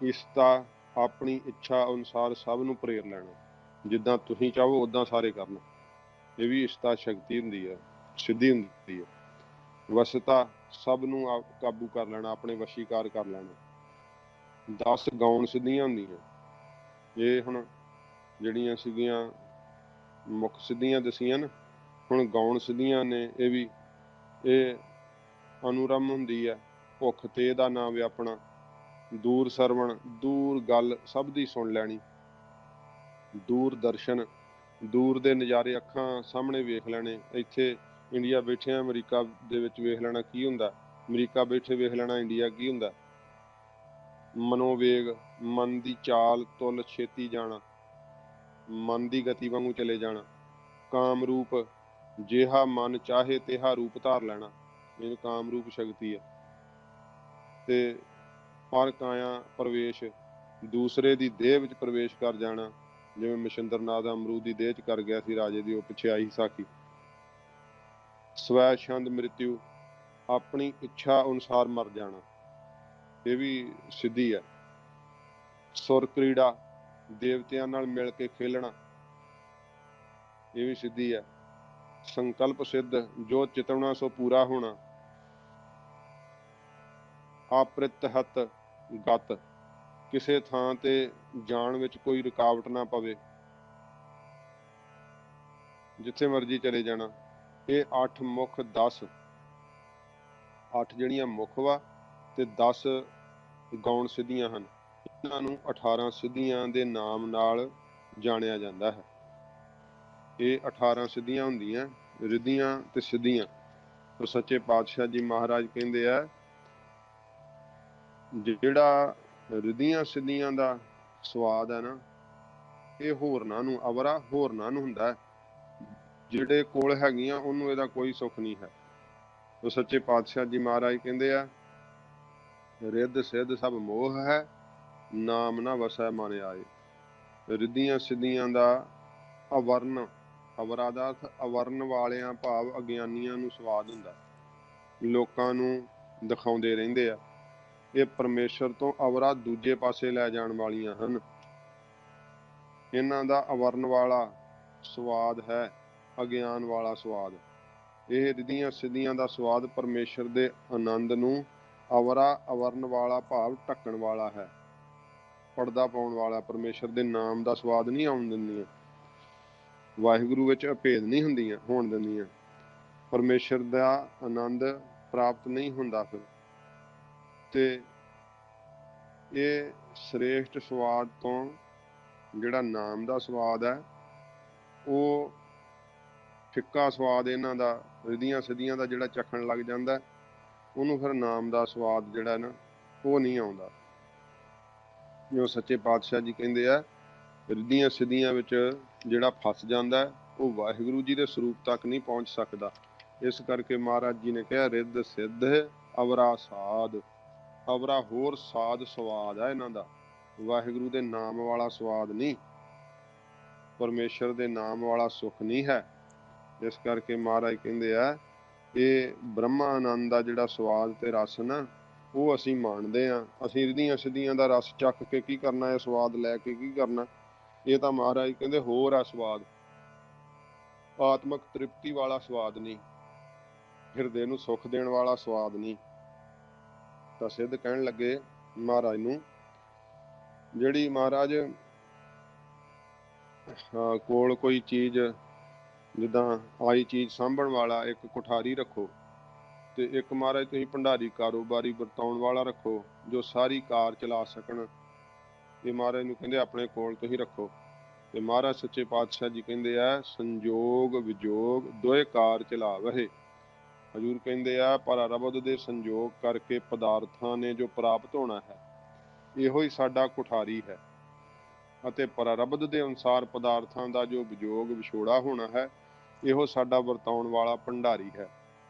ਇਸਤਾ ਆਪਣੀ ਇੱਛਾ ਅਨੁਸਾਰ ਸਭ ਨੂੰ ਪ੍ਰੇਰ ਲੈਣਾ, ਜਿੱਦਾਂ ਤੁਸੀਂ ਚਾਹੋ ਉਦਾਂ ਸਾਰੇ ਕਰਨ। ਇਹ ਵੀ ਇਸਤਾ ਸ਼ਕਤੀ ਹੁੰਦੀ ਹੈ, ਸਿੱਧੀ ਹੁੰਦੀ ਹੈ। ਵਸਤਾ ਸਭ ਨੂੰ ਕਾਬੂ ਕਰ ਲੈਣਾ, ਆਪਣੇ ਵਸ਼ੀਕਾਰ ਕਰ ਲੈਣਾ। 10 ਗੌਣ ਸਿੱਧੀਆਂ ਹੁੰਦੀਆਂ। ਇਹ ਹੁਣ ਜਿਹੜੀਆਂ ਸੀਗੀਆਂ ਮੁੱਖ ਸਿੱਧੀਆਂ ਦਸੀਆਂ ਨਾ, ਹੁਣ ਗੌਣ ਸਿੱਧੀਆਂ ਨੇ। ਇਹ ਅਨੁਰਮ ਹੁੰਦੀ ਹੈ, ਭੁੱਖ ਤੇ ਦਾ ਨਾਂ ਵਿਆਪਣਾ, ਦੂਰ ਸਰਵਣ, ਦੂਰ ਗੱਲ ਸਭ ਦੀ ਸੁਣ ਲੈਣੀ। ਦੂਰ ਦਰਸ਼ਨ, ਦੂਰ ਦੇ ਨਜ਼ਾਰੇ ਅੱਖਾਂ ਸਾਹਮਣੇ ਵੇਖ ਲੈਣੇ। ਇੱਥੇ ਇੰਡੀਆ ਬੈਠੇ ਅਮਰੀਕਾ ਦੇ ਵਿੱਚ ਵੇਖ ਲੈਣਾ ਕੀ ਹੁੰਦਾ, ਅਮਰੀਕਾ ਬੈਠੇ ਵੇਖ ਲੈਣਾ ਇੰਡੀਆ ਕੀ ਹੁੰਦਾ। ਮਨੋਵੇਗ, ਮਨ ਦੀ ਚਾਲ ਤੁਲ ਛੇਤੀ ਜਾਣਾ, ਮਨ ਦੀ ਗਤੀ ਵਾਂਗੂ ਚਲੇ ਜਾਣਾ। ਕਾਮ ਰੂਪ, ਜਿਹਾ ਮਨ ਚਾਹੇ ਤਿਹਾ ਰੂਪ ਧਾਰ ਲੈਣਾ, ਇਹ ਕਾਮ ਰੂਪ ਸ਼ਕਤੀ ਹੈ। ਤੇ ਪਰ ਕਾਇਆ ਪ੍ਰਵੇਸ਼, ਦੂਸਰੇ ਦੀ ਦੇਹ ਵਿੱਚ ਪ੍ਰਵੇਸ਼ ਕਰ ਜਾਣਾ, ਜਿਵੇਂ ਮਛਿੰਦਰ ਨਾਥ ਅਮਰੂਦ ਦੀ ਦੇਹ ਚ ਕਰ ਗਿਆ ਸੀ ਰਾਜੇ ਦੀ, ਉਹ ਪਿੱਛੇ ਆਈ ਸਾਖੀ। ਸਵੈ ਛੰਦ ਮ੍ਰਿਤਿਉ, ਆਪਣੀ ਇੱਛਾ ਅਨੁਸਾਰ ਮਰ ਜਾਣਾ, ਇਹ ਵੀ ਸਿੱਧੀ ਹੈ। ਸੁਰ ਕ੍ਰੀੜਾ, ਦੇਵਤਿਆਂ ਨਾਲ ਮਿਲ ਕੇ ਖੇਲਣਾ, ਇਹ ਵੀ ਸਿੱਧੀ ਹੈ। ਸੰਕਲਪ ਸਿੱਧ, ਜੋ ਚਿਤਵਣਾ ਸੋ ਪੂਰਾ ਹੋਣਾ। ਆਪ੍ਰਿਤਹਤ ਗਤ, ਕਿਸੇ ਥਾਂ ਤੇ ਜਾਣ ਵਿੱਚ ਕੋਈ ਰੁਕਾਵਟ ਨਾ ਪਵੇ, ਜਿੱਥੇ ਮਰਜ਼ੀ ਚਲੇ ਜਾਣਾ। ਇਹ 8 ਮੁੱਖ 10, 8 ਜਿਹੜੀਆਂ ਮੁੱਖ ਵਾ ਤੇ 10 ਗੌਣ ਸਿੱਧੀਆਂ ਹਨ। ਇਹਨਾਂ ਨੂੰ 18 ਸਿੱਧੀਆਂ ਦੇ ਨਾਮ ਨਾਲ ਜਾਣਿਆ ਜਾਂਦਾ ਹੈ। ਇਹ 18 ਸਿੱਧੀਆਂ ਹੁੰਦੀਆਂ, ਰਿੱਧੀਆਂ ਤੇ ਸਿੱਧੀਆਂ। ਤਾਂ ਸੱਚੇ ਪਾਤਸ਼ਾਹ ਜੀ ਮਹਾਰਾਜ ਕਹਿੰਦੇ ਆ, ਜਿਹੜਾ ਰਿੱਧੀਆਂ ਸਿੱਧੀਆਂ ਦਾ ਸਵਾਦ ਹੈ ਨਾ, ਇਹ ਹੋਰਨਾਂ ਨੂੰ, ਅਵਰਾ ਹੋਰਨਾਂ ਨੂੰ ਹੁੰਦਾ, ਜਿਹੜੇ ਕੋਲ ਹੈਗੀਆਂ ਉਹਨੂੰ ਇਹਦਾ ਕੋਈ ਸੁੱਖ ਨਹੀਂ ਹੈ। ਤਾਂ ਸੱਚੇ ਪਾਤਸ਼ਾਹ ਜੀ ਮਹਾਰਾਜ ਕਹਿੰਦੇ ਆ, ਰਿੱਧ ਸਿੱਧ ਸਭ ਮੋਹ ਹੈ, ਨਾਮ ਨਾ ਵਸੈ ਮਨ ਆਏ। ਰਿੱਧੀਆਂ ਸਿੱਧੀਆਂ ਦਾ ਅਵਰਨ, ਅਵਰਾ ਦਾ ਅਰਥ ਅਵਰਨ ਵਾਲਿਆਂ ਭਾਵ ਅਗਿਆਨੀਆਂ ਨੂੰ ਸਵਾਦ ਹੁੰਦਾ, ਲੋਕਾਂ ਨੂੰ ਦਿਖਾਉਂਦੇ ਰਹਿੰਦੇ ਆ। ਇਹ ਪਰਮੇਸ਼ਰ ਤੋਂ ਅਵਰਾ ਦੂਜੇ ਪਾਸੇ ਲੈ ਜਾਣ ਵਾਲੀਆਂ ਹਨ। ਇਹਨਾਂ ਦਾ ਅਵਰਨ ਵਾਲਾ ਸਵਾਦ ਹੈ ਅਗਿਆਨ ਵਾਲਾ ਸਵਾਦ। ਇਹ ਰਿੱਧੀਆਂ ਸਿੱਧੀਆਂ ਦਾ ਸਵਾਦ ਪਰਮੇਸ਼ਰ ਦੇ ਆਨੰਦ ਨੂੰ ਅਵਰਾ, ਅਵਰਨ ਵਾਲਾ ਭਾਵ ਢੱਕਣ ਵਾਲਾ ਹੈ, ਪਰਦਾ ਪਾਉਣ ਵਾਲਾ। ਪਰਮੇਸ਼ਰ ਦੇ ਨਾਮ ਦਾ ਸਵਾਦ ਨਹੀਂ ਆਉਣ ਦਿੰਦੀਆਂ, ਵਾਹਿਗੁਰੂ ਵਿੱਚ ਅਭੇਦ ਨਹੀਂ ਹੁੰਦੀਆਂ ਹੋਣ ਦਿੰਦੀਆਂ, ਪਰਮੇਸ਼ਰ ਦਾ ਆਨੰਦ ਪ੍ਰਾਪਤ ਨਹੀਂ ਹੁੰਦਾ ਫਿਰ। ਤੇ ਇਹ ਸ੍ਰੇਸ਼ਟ ਸਵਾਦ ਤੋਂ ਜਿਹੜਾ ਨਾਮ ਦਾ ਸਵਾਦ ਹੈ, ਉਹ ਫਿੱਕਾ ਸਵਾਦ ਇਹਨਾਂ ਦਾ ਰਿੱਧੀਆਂ ਸਿੱਧੀਆਂ ਦਾ ਜਿਹੜਾ ਚੱਖਣ ਲੱਗ ਜਾਂਦਾ, ਉਹਨੂੰ ਫਿਰ ਨਾਮ ਦਾ ਸਵਾਦ ਜਿਹੜਾ ਨਾ ਉਹ ਨਹੀਂ ਆਉਂਦਾ। ਜੋ ਸੱਚੇ ਪਾਤਸ਼ਾਹ ਜੀ ਕਹਿੰਦੇ ਆ, ਰਿੱਧੀਆਂ ਸਿੱਧੀਆਂ ਵਿੱਚ ਜਿਹੜਾ ਫਸ ਜਾਂਦਾ ਉਹ ਵਾਹਿਗੁਰੂ ਜੀ ਦੇ ਸਰੂਪ ਤੱਕ ਨਹੀਂ ਪਹੁੰਚ ਸਕਦਾ। ਇਸ ਕਰਕੇ ਮਹਾਰਾਜ ਜੀ ਨੇ ਕਿਹਾ, ਰਿੱਧ ਸਿੱਧ ਅਵਰਾ ਸਾਧ। ਅਵਰਾ ਹੋਰ, ਸਾਧ ਸਵਾਦ ਆ ਇਹਨਾਂ ਦਾ, ਵਾਹਿਗੁਰੂ ਦੇ ਨਾਮ ਵਾਲਾ ਸਵਾਦ ਨਹੀਂ, ਪਰਮੇਸ਼ਰ ਦੇ ਨਾਮ ਵਾਲਾ ਸੁੱਖ ਨਹੀਂ ਹੈ। ਇਸ ਕਰਕੇ ਮਹਾਰਾਜ ਕਹਿੰਦੇ ਆ, ਇਹ ਬ੍ਰਹਮਾ ਆਨੰਦ ਦਾ ਜਿਹੜਾ ਸਵਾਦ ਤੇ ਰਸ ਨਾ, ਉਹ ਅਸੀਂ ਮਾਣਦੇ ਹਾਂ। ਅਸੀਂ ਰਿੱਧੀਆਂ ਸਿੱਧੀਆਂ ਦਾ ਰਸ ਚੱਕ ਕੇ ਕੀ ਕਰਨਾ, ਇਹ ਸਵਾਦ ਲੈ ਕੇ ਕੀ ਕਰਨਾ। ਇਹ ਤਾਂ ਮਹਾਰਾਜ ਕਹਿੰਦੇ ਹੋਰ ਆ ਸਵਾਦ, ਆਤਮਕ ਤ੍ਰਿਪਤੀ ਵਾਲਾ ਸਵਾਦ ਨਹੀਂ, ਹਿਰਦੇ ਨੂੰ ਸੁੱਖ ਦੇਣ ਵਾਲਾ ਸਵਾਦ ਨਹੀਂ। ਤਾਂ ਸਿੱਧ ਕਹਿਣ ਲੱਗੇ ਮਹਾਰਾਜ ਨੂੰ, ਜਿਹੜੀ ਮਹਾਰਾਜ ਕੋਲ ਕੋਈ ਚੀਜ਼, ਜਿੱਦਾਂ ਆਈ ਚੀਜ਼ ਸਾਂਭਣ ਵਾਲਾ ਇੱਕ ਕੁਠਾਰੀ ਰੱਖੋ, ਤੇ ਇੱਕ ਮਹਾਰਾਜ ਤੁਸੀਂ ਭੰਡਾਰੀ ਕਾਰੋਬਾਰੀ ਵਰਤਾਉਣ ਵਾਲਾ ਰੱਖੋ, ਜੋ ਸਾਰੀ ਕਾਰ ਚਲਾ ਸਕਣ। ਇਹ ਮਹਾਰਾਜ ਨੂੰ ਕਹਿੰਦੇ ਆਪਣੇ ਕੋਲ ਤੁਸੀਂ ਰੱਖੋ। ਤੇ ਮਹਾਰਾਜ ਸੱਚੇ ਪਾਤਸ਼ਾਹ ਜੀ ਕਹਿੰਦੇ ਆ, ਸੰਜੋਗ ਵਿਜੋਗ ਦੋਏ ਕਾਰ ਚਲਾਵਹਿ। ਹਜ਼ੂਰ ਕਹਿੰਦੇ ਆ, ਪਰ ਰਬਦ ਦੇ ਸੰਜੋਗ ਕਰਕੇ ਪਦਾਰਥਾਂ ਨੇ ਜੋ ਪ੍ਰਾਪਤ ਹੋਣਾ ਹੈ, ਇਹੋ ਹੀ ਸਾਡਾ ਕੁਠਾਰੀ ਹੈ, ਅਤੇ ਪਰਰਬਦ ਦੇ ਅਨੁਸਾਰ ਪਦਾਰਥਾਂ ਦਾ ਜੋ ਵਿਜੋਗ ਵਿਛੋੜਾ ਹੋਣਾ ਹੈ, ਇਹੋ ਸਾਡਾ ਵਰਤਾਉਣ ਵਾਲਾ ਭੰਡਾਰੀ ਹੈ।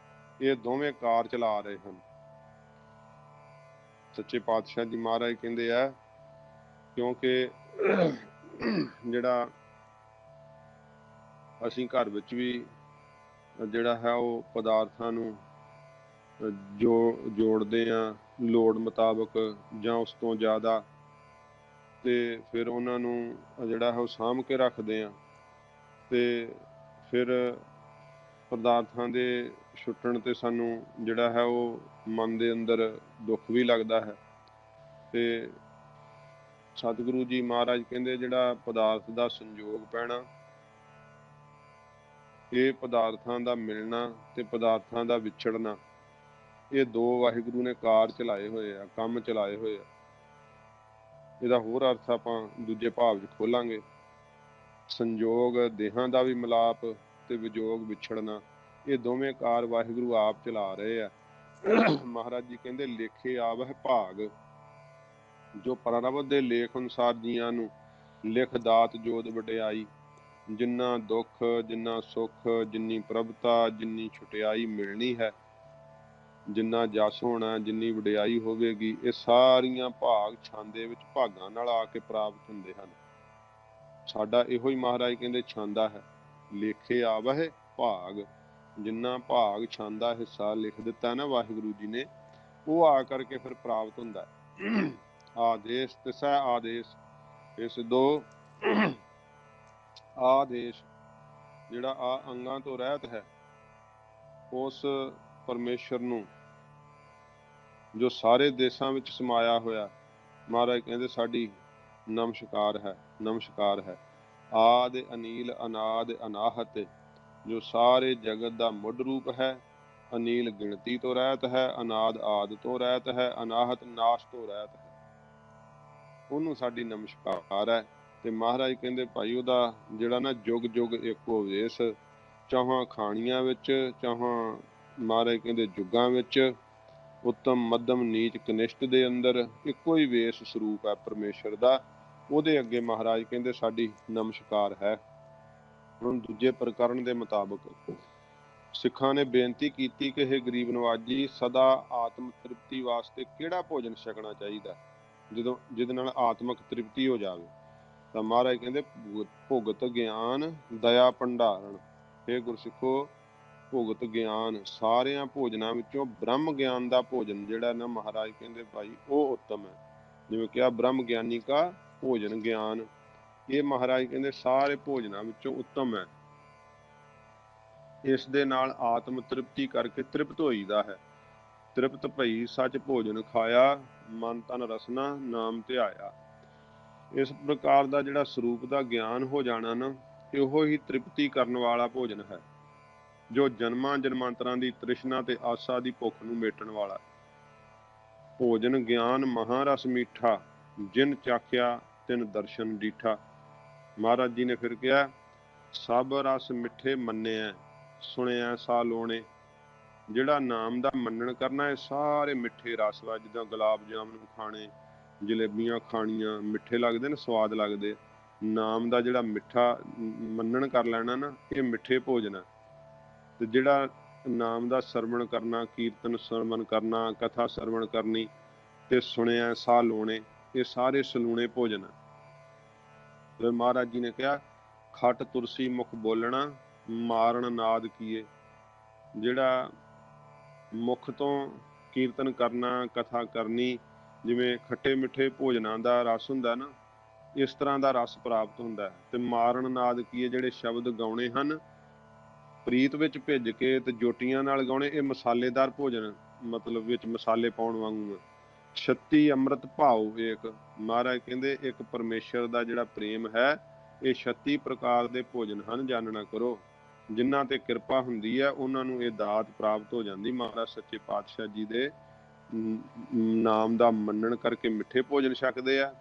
ਇਹ ਦੋਵੇਂ ਕਾਰ ਚਲਾ ਰਹੇ ਹਨ। ਸੱਚੇ ਪਾਤਸ਼ਾਹ ਜੀ ਮਹਾਰਾਜ ਕਹਿੰਦੇ ਆ, क्योंकि ਜਿਹੜਾ ਅਸੀਂ ਘਰ ਵਿੱਚ ਵੀ ਜਿਹੜਾ ਹੈ ਉਹ ਪਦਾਰਥਾਂ ਨੂੰ ਜੋੜਦੇ ਹਾਂ ਲੋੜ ਮੁਤਾਬਕ ਜਾਂ ਉਸ ਤੋਂ ਜ਼ਿਆਦਾ, ਤੇ ਫਿਰ ਉਹਨਾਂ ਨੂੰ ਜਿਹੜਾ ਹੈ ਉਹ ਸਾਂਭ ਕੇ ਰੱਖਦੇ ਹਾਂ। ਤੇ ਫਿਰ ਪਦਾਰਥਾਂ ਦੇ ਛੁੱਟਣ ਤੇ ਸਾਨੂੰ ਜਿਹੜਾ ਹੈ ਉਹ ਮਨ ਦੇ ਅੰਦਰ ਦੁੱਖ ਵੀ ਲੱਗਦਾ ਹੈ। ਤੇ ਸਤਿਗੁਰੂ ਜੀ ਮਹਾਰਾਜ ਕਹਿੰਦੇ ਜਿਹੜਾ ਪਦਾਰਥ ਦਾ ਸੰਜੋਗ ਪੈਣਾ, ਇਹ ਪਦਾਰਥਾਂ ਦਾ ਮਿਲਣਾ ਤੇ ਪਦਾਰਥਾਂ ਦਾ ਵਿਛੜਨਾ, ਇਹ ਦੋ ਵਾਹਿਗੁਰੂ ਨੇ ਕਾਰ ਚਲਾਏ ਹੋਏ ਆ, ਕੰਮ ਚਲਾਏ ਹੋਏ ਆ। ਇਹਦਾ ਹੋਰ ਅਰਥ ਆਪਾਂ ਦੂਜੇ ਭਾਵ 'ਚ ਖੋਲਾਂਗੇ। ਸੰਜੋਗ ਦੇਹਾਂ ਦਾ ਵੀ ਮਿਲਾਪ ਤੇ ਵਿਜੋਗ ਵਿਛੜਨਾ, ਇਹ ਦੋਵੇਂ ਕਾਰ ਵਾਹਿਗੁਰੂ ਆਪ ਚਲਾ ਰਹੇ ਆ। ਮਹਾਰਾਜ ਜੀ ਕਹਿੰਦੇ ਲੇਖੇ ਆਵਹਿ ਭਾਗ, ਜੋ ਪ੍ਰਰਬਧ ਦੇ ਲੇਖ ਅਨੁਸਾਰ ਜੀਆਂ ਨੂੰ ਲਿਖ ਦਾਤ ਜੋਤ ਵਡਿਆਈ, ਜਿੰਨਾ ਦੁੱਖ ਜਿੰਨਾ ਸੁੱਖ, ਜਿੰਨੀ ਪ੍ਰਭਤਾ ਜਿੰਨੀ ਛੁਟਿਆਈ ਮਿਲਣੀ ਹੈ, ਜਿੰਨਾ ਜਸ ਹੋਣਾ, ਜਿੰਨੀ ਵਡਿਆਈ ਹੋਵੇਗੀ, ਇਹ ਸਾਰੀਆਂ ਭਾਗ ਛੰਦ ਦੇ ਵਿੱਚ ਭਾਗਾਂ ਨਾਲ ਆ ਕੇ ਪ੍ਰਾਪਤ ਹੁੰਦੇ ਹਨ। ਸਾਡਾ ਇਹੋ ਹੀ ਮਹਾਰਾਜ ਕਹਿੰਦੇ ਛਾਂਦਾ ਹੈ, ਲੇਖੇ ਆਵਹਿ ਭਾਗ, ਜਿੰਨਾ ਭਾਗ ਛਾਂਦਾ ਹਿੱਸਾ ਲਿਖ ਦਿੱਤਾ ਨਾ ਵਾਹਿਗੁਰੂ ਜੀ ਨੇ, ਉਹ ਆ ਕਰਕੇ ਫਿਰ ਪ੍ਰਾਪਤ ਹੁੰਦਾ ਹੈ। ਆਦੇਸ਼ ਤਿਸੈ ਆਦੇਸ਼, ਇਸ ਦੋ ਆਦੇਸ਼ ਜਿਹੜਾ ਆ ਅੰਗਾਂ ਤੋਂ ਰਹਿਤ ਹੈ, ਉਸ ਪਰਮੇਸ਼ਰ ਨੂੰ ਜੋ ਸਾਰੇ ਦੇਸ਼ਾਂ ਵਿੱਚ ਸਮਾਇਆ ਹੋਇਆ, ਮਹਾਰਾਜ ਕਹਿੰਦੇ ਸਾਡੀ ਨਮਸਕਾਰ ਹੈ, ਨਮਸਕਾਰ ਹੈ। ਆਦ ਅਨੀਲ ਅਨਾਦ ਅਨਾਹਤ, ਜੋ ਸਾਰੇ ਜਗਤ ਦਾ ਮੁੱਢ ਰੂਪ ਹੈ, ਅਨੀਲ ਗਿਣਤੀ ਤੋਂ ਰਹਿਤ ਹੈ, ਅਨਾਦ ਆਦ ਤੋਂ ਰਹਿਤ ਹੈ, ਅਨਾਹਤ ਨਾਸ਼ ਤੋਂ ਰਹਿਤ ਹੈ, ਉਹਨੂੰ ਸਾਡੀ ਨਮਸਕਾਰ ਹੈ। ਤੇ ਮਹਾਰਾਜ ਕਹਿੰਦੇ ਭਾਈ ਉਹਦਾ ਜਿਹੜਾ ਨਾ ਜੁਗ ਜੁਗ ਇੱਕੋ ਵੇਸ, ਚਾਹਾਂ ਖਾਣੀਆਂ ਵਿੱਚ ਚਾਹਾਂ ਮਹਾਰਾਜ ਕਹਿੰਦੇ ਜੁਗਾਂ ਵਿੱਚ, ਉੱਤਮ ਮੱਧਮ ਨੀਚ ਕਨਿਸ਼ਟ ਦੇ ਅੰਦਰ ਇੱਕੋ ਹੀ ਵੇਸ ਸਰੂਪ ਹੈ ਪਰਮੇਸ਼ਰ ਦਾ, ਉਹਦੇ ਅੱਗੇ ਮਹਾਰਾਜ ਕਹਿੰਦੇ ਸਾਡੀ ਨਮਸਕਾਰ ਹੈ। ਹੁਣ ਦੂਜੇ ਪ੍ਰਕਰਨ ਦੇ ਮੁਤਾਬਕ ਸਿੱਖਾਂ ਨੇ ਬੇਨਤੀ ਕੀਤੀ ਕਿ ਇਹ ਗਰੀਬ ਨਵਾਜੀ ਸਦਾ ਆਤਮ ਤ੍ਰਿਪਤੀ ਵਾਸਤੇ ਕਿਹੜਾ ਭੋਜਨ ਛਕਣਾ ਚਾਹੀਦਾ ਜਿਹਦੇ ਨਾਲ ਆਤਮਕ ਤ੍ਰਿਪਤੀ ਹੋ ਜਾਵੇ। ਤਾਂ ਮਹਾਰਾਜ ਕਹਿੰਦੇ ਭੁਗਤ ਗਿਆਨ ਦਇਆ ਭੰਡਾਰਨ, ਇਹ ਗੁਰਸਿੱਖੋ ਭੁਗਤ ਗਿਆਨ, ਸਾਰਿਆਂ ਭੋਜਨਾਂ ਵਿੱਚੋਂ ਬ੍ਰਹਮ ਗਿਆਨ ਦਾ ਭੋਜਨ ਜਿਹੜਾ ਨਾ ਮਹਾਰਾਜ ਕਹਿੰਦੇ ਭਾਈ ਉਹ ਉੱਤਮ ਹੈ। ਜਿਵੇਂ ਕਿਹਾ ਬ੍ਰਹਮ ਗਿਆਨੀ ਕਾ ਭੋਜਨ ਗਿਆਨ, ਇਹ ਮਹਾਰਾਜ ਕਹਿੰਦੇ ਸਾਰੇ ਭੋਜਨਾਂ ਵਿੱਚੋਂ ਉੱਤਮ ਹੈ। ਇਸ ਦੇ ਨਾਲ ਆਤਮ ਤ੍ਰਿਪਤੀ ਕਰਕੇ ਤ੍ਰਿਪਤ ਹੋਈਦਾ ਹੈ। ਤ੍ਰਿਪਤ ਭਈ ਸੱਚ ਭੋਜਨ ਖਾਇਆ, ਮਨ ਤਨ ਰਸਨਾ ਨਾਮ ਧਿਆਇਆ। ਇਸ ਪ੍ਰਕਾਰ ਦਾ ਜਿਹੜਾ ਸਰੂਪ ਦਾ ਗਿਆਨ ਹੋ ਜਾਣਾ ਨਾ, ਇਹੋ ਹੀ ਤ੍ਰਿਪਤੀ ਕਰਨ ਵਾਲਾ ਭੋਜਨ ਹੈ, ਜੋ ਜਨਮਾਂ ਜਨਮਾਂਤਰਾਂ ਦੀ ਤ੍ਰਿਸ਼ਨਾ ਤੇ ਆਸਾ ਦੀ ਭੁੱਖ ਨੂੰ ਮੇਟਣ ਵਾਲਾ ਭੋਜਨ ਗਿਆਨ ਮਹਾਰਸ ਮੀਠਾ, ਜਿਨ ਚਾਖਿਆ ਤਿਨ ਦਰਸ਼ਨ ਡੀਠਾ। ਮਹਾਰਾਜ ਜੀ ਨੇ ਫਿਰ ਕਿਹਾ ਸਭ ਰਸ ਮਿੱਠੇ ਮੰਨਿਆ, ਸੁਣਿਆ ਸਾ ਲੋਣੇ। ਜਿਹੜਾ ਨਾਮ ਦਾ ਮੰਨਣ ਕਰਨਾ, ਇਹ ਸਾਰੇ ਮਿੱਠੇ ਰਸ ਵਾ, ਜਿੱਦਾਂ ਗੁਲਾਬ ਜਾਮਨ ਖਾਣੇ, ਜਲੇਬੀਆਂ ਖਾਣੀਆਂ, ਮਿੱਠੇ ਲੱਗਦੇ ਨੇ, ਸਵਾਦ ਲੱਗਦੇ। ਨਾਮ ਦਾ ਜਿਹੜਾ ਮਿੱਠਾ ਮੰਨਣ ਕਰ ਲੈਣਾ ਨਾ, ਇਹ ਮਿੱਠੇ ਭੋਜਨ ਹੈ। ਤੇ ਜਿਹੜਾ ਨਾਮ ਦਾ ਸਰਵਣ ਕਰਨਾ, ਕੀਰਤਨ ਸਰਵਣ ਕਰਨਾ, ਕਥਾ ਸਰਵਣ ਕਰਨੀ ਤੇ ਸੁਣਿਆ ਸਾਹ ਲਾਉਣੇ, ਇਹ ਸਾਰੇ ਸਲੂਣੇ ਭੋਜਨ। ਫਿਰ ਮਹਾਰਾਜ ਜੀ ਨੇ ਕਿਹਾ ਖਟ ਤੁਰਸੀ ਮੁਖ ਬੋਲਣਾ, ਮਾਰਨ ਨਾਦ ਕੀਏ। ਜਿਹੜਾ ਮੁਖ ਤੋਂ ਕੀਰਤਨ ਕਰਨਾ, ਕਥਾ ਕਰਨੀ, ਜਿਵੇਂ ਖੱਟੇ ਮਿੱਠੇ ਭੋਜਨਾਂ ਦਾ ਰਸ ਹੁੰਦਾ ਨਾ, ਇਸ ਤਰ੍ਹਾਂ ਦਾ ਰਸ ਪ੍ਰਾਪਤ ਹੁੰਦਾ ਹੈ। ਤੇ ਮਾਰਨ ਨਾਦ ਕੀਏ, ਜਿਹੜੇ ਸ਼ਬਦ ਗਾਉਣੇ ਹਨ ਪ੍ਰੀਤ ਵਿੱਚ ਭਿੱਜ ਕੇ ਤੇ ਜੋਟੀਆਂ ਨਾਲ ਗਾਉਣੇ, ਇਹ ਮਸਾਲੇਦਾਰ ਭੋਜਨ, ਮਤਲਬ ਵਿੱਚ ਮਸਾਲੇ ਪਾਉਣ ਵਾਂਗੂ। 36 ਅੰਮ੍ਰਿਤ ਭਾਉ ਏਕ, ਮਹਾਰਾਜ ਕਹਿੰਦੇ ਇੱਕ ਪਰਮੇਸ਼ਰ ਦਾ ਜਿਹੜਾ ਪ੍ਰੇਮ ਹੈ, ਇਹ 36 ਪ੍ਰਕਾਰ ਦੇ ਭੋਜਨ ਹਨ, ਜਾਣਨਾ ਕਰੋ। ਜਿਨ੍ਹਾਂ ਤੇ ਕਿਰਪਾ ਹੁੰਦੀ ਹੈ ਉਹਨਾਂ ਨੂੰ ਇਹ ਦਾਤ ਪ੍ਰਾਪਤ ਹੋ ਜਾਂਦੀ। ਮਹਾਰਾਜ ਸੱਚੇ ਪਾਤਸ਼ਾਹ ਜੀ ਦੇ ਨਾਮ ਦਾ ਮੰਨਣ ਕਰਕੇ ਮਿੱਠੇ ਭੋਜਨ ਛਕਦੇ ਆ,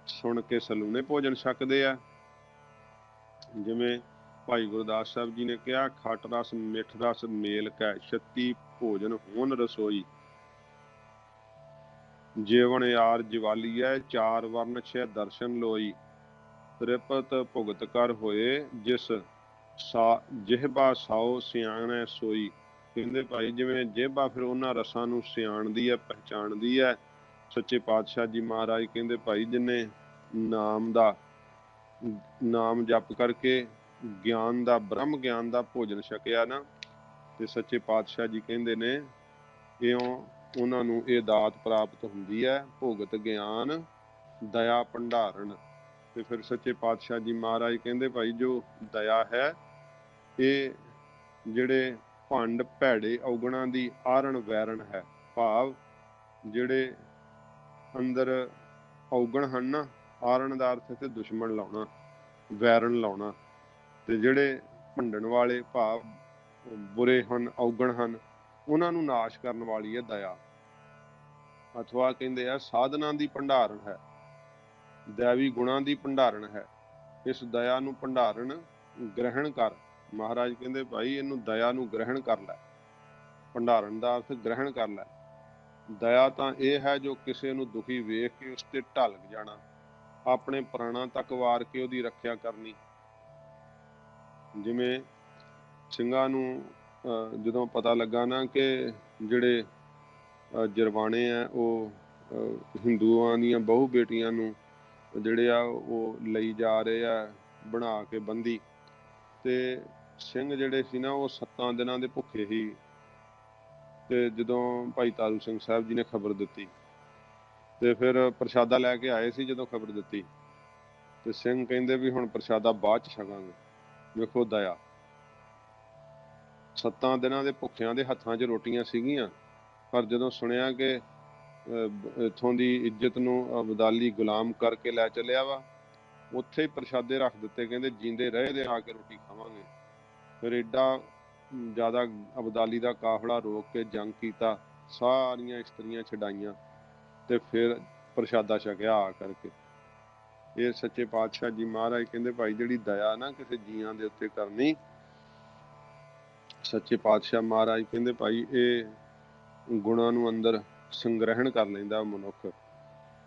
ਸੁਣ ਕੇ ਸਲੂਣੇ ਭੋਜਨ ਛਕਦੇ ਆ। ਜਿਵੇਂ ਭਾਈ ਗੁਰਦਾਸ ਸਾਹਿਬ ਜੀ ਨੇ ਕਿਹਾ ਖਟ ਰਸ ਮਿੱਠ ਰਸ ਮੇਲ ਕੈ, 36 ਭੋਜਨ ਹੋਣ ਰਸੋਈ। ਜੀਵਨ ਯਾਰ ਜਵਾਲੀਐ, ਚਾਰ ਵਰਨ ਛੇ ਦਰਸ਼ਨ ਲੋਈ। ਤ੍ਰਿਪਤ ਭੁਗਤ ਕਰ ਹੋਏ ਜਿਸ ਜਿਹਬਾ ਸਾਉ ਸਿਆਣੈ ਸੋਈ। ਕਹਿੰਦੇ ਭਾਈ ਜਿਵੇਂ ਜਿਹਬਾ ਫਿਰ ਉਹਨਾਂ ਰਸਾਂ ਨੂੰ ਸਿਆਣਦੀ ਹੈ, ਪਹਿਚਾਣਦੀ ਹੈ। ਸੱਚੇ ਪਾਤਸ਼ਾਹ ਜੀ ਮਹਾਰਾਜ ਕਹਿੰਦੇ ਭਾਈ ਜਿਹਨੇ ਨਾਮ ਜਪ ਕਰਕੇ ਗਿਆਨ ਦਾ, ਬ੍ਰਹਮ ਗਿਆਨ ਦਾ ਭੋਜਨ ਛਕਿਆ ਨਾ, ਤੇ ਸੱਚੇ ਪਾਤਸ਼ਾਹ ਜੀ ਕਹਿੰਦੇ ਨੇ ਇਉਂ ਉਹਨਾਂ ਨੂੰ ਇਹ ਦਾਤ ਪ੍ਰਾਪਤ ਹੁੰਦੀ ਹੈ, ਭੁਗਤ ਗਿਆਨ ਦਇਆ ਭੰਡਾਰਨ। ਤੇ ਫਿਰ ਸੱਚੇ ਪਾਤਸ਼ਾਹ ਜੀ ਮਹਾਰਾਜ ਕਹਿੰਦੇ ਭਾਈ ਜੋ ਦਇਆ ਹੈ ਇਹ ਜਿਹੜੇ ਭੰਡ ਭੈੜੇ ਔਗਣਾਂ ਦੀ ਆਰਣ ਵੈਰਣ ਹੈ, ਭਾਵ ਜਿਹੜੇ ਅੰਦਰ ਔਗਣ ਹਨ ਨਾ, ਆਰਣ ਦਾ ਅਰਥ ਤੇ ਦੁਸ਼ਮਣ ਲਾਉਣਾ, ਵੈਰਣ ਲਾਉਣਾ, ਤੇ ਜਿਹੜੇ ਭੰਡਣ ਵਾਲੇ ਭਾਵ ਬੁਰੇ ਹਨ, ਔਗਣ ਹਨ, ਉਹਨਾਂ ਨੂੰ ਨਾਸ਼ ਕਰਨ ਵਾਲੀ ਹੈ ਦਇਆ। ਅਥਵਾ ਕਹਿੰਦੇ ਆ ਸਾਧਨਾਂ ਦੀ ਭੰਡਾਰਨ ਹੈ, ਦੈਵੀ ਗੁਣਾਂ ਦੀ ਭੰਡਾਰਨ ਹੈ। ਇਸ ਦਇਆ ਨੂੰ ਭੰਡਾਰਨ ਗ੍ਰਹਿਣ ਕਰ। ਮਹਾਰਾਜ ਕਹਿੰਦੇ ਭਾਈ ਇਹਨੂੰ ਦਇਆ ਨੂੰ ਗ੍ਰਹਿਣ ਕਰ ਲੈ। ਭੰਡਾਰਨ ਦਾ ਅਰਥ ਗ੍ਰਹਿਣ ਕਰ ਲੈ। ਦਇਆ ਤਾਂ ਇਹ ਹੈ ਜੋ ਕਿਸੇ ਨੂੰ ਦੁਖੀ ਵੇਖ ਕੇ ਉਸ ਤੇ ਢਲ ਜਾਣਾ, ਆਪਣੇ ਪ੍ਰਾਣਾਂ ਤੱਕ ਵਾਰ ਕੇ ਉਹਦੀ ਰੱਖਿਆ ਕਰਨੀ। ਜਿਵੇਂ ਸਿੰਘਾਂ ਨੂੰ ਜਦੋਂ ਪਤਾ ਲੱਗਾ ਨਾ ਕਿ ਜਿਹੜੇ ਜਰਵਾਣੇ ਆ ਉਹ ਹਿੰਦੂਆਂ ਦੀਆਂ ਬਹੂ ਬੇਟੀਆਂ ਨੂੰ ਜਿਹੜੇ ਆ ਉਹ ਲਈ ਜਾ ਰਹੇ ਆ ਬਣਾ ਕੇ ਬੰਦੀ, ਤੇ ਸਿੰਘ ਜਿਹੜੇ ਸੀ ਨਾ ਉਹ 7 ਦਿਨਾਂ ਦੇ ਭੁੱਖੇ ਸੀ। ਤੇ ਜਦੋਂ ਭਾਈ ਤਾਰੂ ਸਿੰਘ ਸਾਹਿਬ ਜੀ ਨੇ ਖਬਰ ਦਿੱਤੀ ਤੇ ਫਿਰ ਪ੍ਰਸ਼ਾਦਾ ਲੈ ਕੇ ਆਏ ਸੀ। ਜਦੋਂ ਖਬਰ ਦਿੱਤੀ ਤੇ ਸਿੰਘ ਕਹਿੰਦੇ ਵੀ ਹੁਣ ਪ੍ਰਸ਼ਾਦਾ ਬਾਅਦ ਚ ਛਕਾਂਗੇ। ਵੇਖੋ ਦਇਆ, 7 ਦਿਨਾਂ ਦੇ ਭੁੱਖਿਆਂ ਦੇ ਹੱਥਾਂ 'ਚ ਰੋਟੀਆਂ ਸੀਗੀਆਂ, ਪਰ ਜਦੋਂ ਸੁਣਿਆ ਕਿ ਇੱਥੋਂ ਦੀ ਇੱਜ਼ਤ ਨੂੰ ਅਬਦਾਲੀ ਗੁਲਾਮ ਕਰਕੇ ਲੈ ਚੱਲਿਆ ਵਾ, ਉੱਥੇ ਹੀ ਪ੍ਰਸ਼ਾਦੇ ਰੱਖ ਦਿੱਤੇ। ਕਹਿੰਦੇ ਜੀਂਦੇ ਰਹੇ ਦੇ ਆ ਕੇ ਰੋਟੀ ਖਾਵਾਂਗੇ। ਫਿਰ ਏਡਾ ਜ਼ਿਆਦਾ ਅਬਦਾਲੀ ਦਾ ਕਾਫਲਾ ਰੋਕ ਕੇ ਜੰਗ ਕੀਤਾ, ਸਾਰੀਆਂ ਇਸਤਰੀਆਂ ਛਡਾਈਆਂ ਤੇ ਫਿਰ ਪ੍ਰਸ਼ਾਦਾ ਛਕਿਆ ਆ ਕਰਕੇ। ਇਹ ਸੱਚੇ ਪਾਤਸ਼ਾਹ ਜੀ ਮਹਾਰਾਜ ਕਹਿੰਦੇ ਭਾਈ ਜਿਹੜੀ ਦਇਆ ਨਾ ਕਿਸੇ ਜੀਆਂ ਦੇ ਉੱਤੇ ਕਰਨੀ, ਸੱਚੇ ਪਾਤਸ਼ਾਹ ਮਹਾਰਾਜ ਕਹਿੰਦੇ ਭਾਈ ਇਹ ਗੁਣਾਂ ਨੂੰ ਅੰਦਰ ਸੰਗ੍ਰਹਿਣ ਕਰ ਲੈਂਦਾ ਮਨੁੱਖ।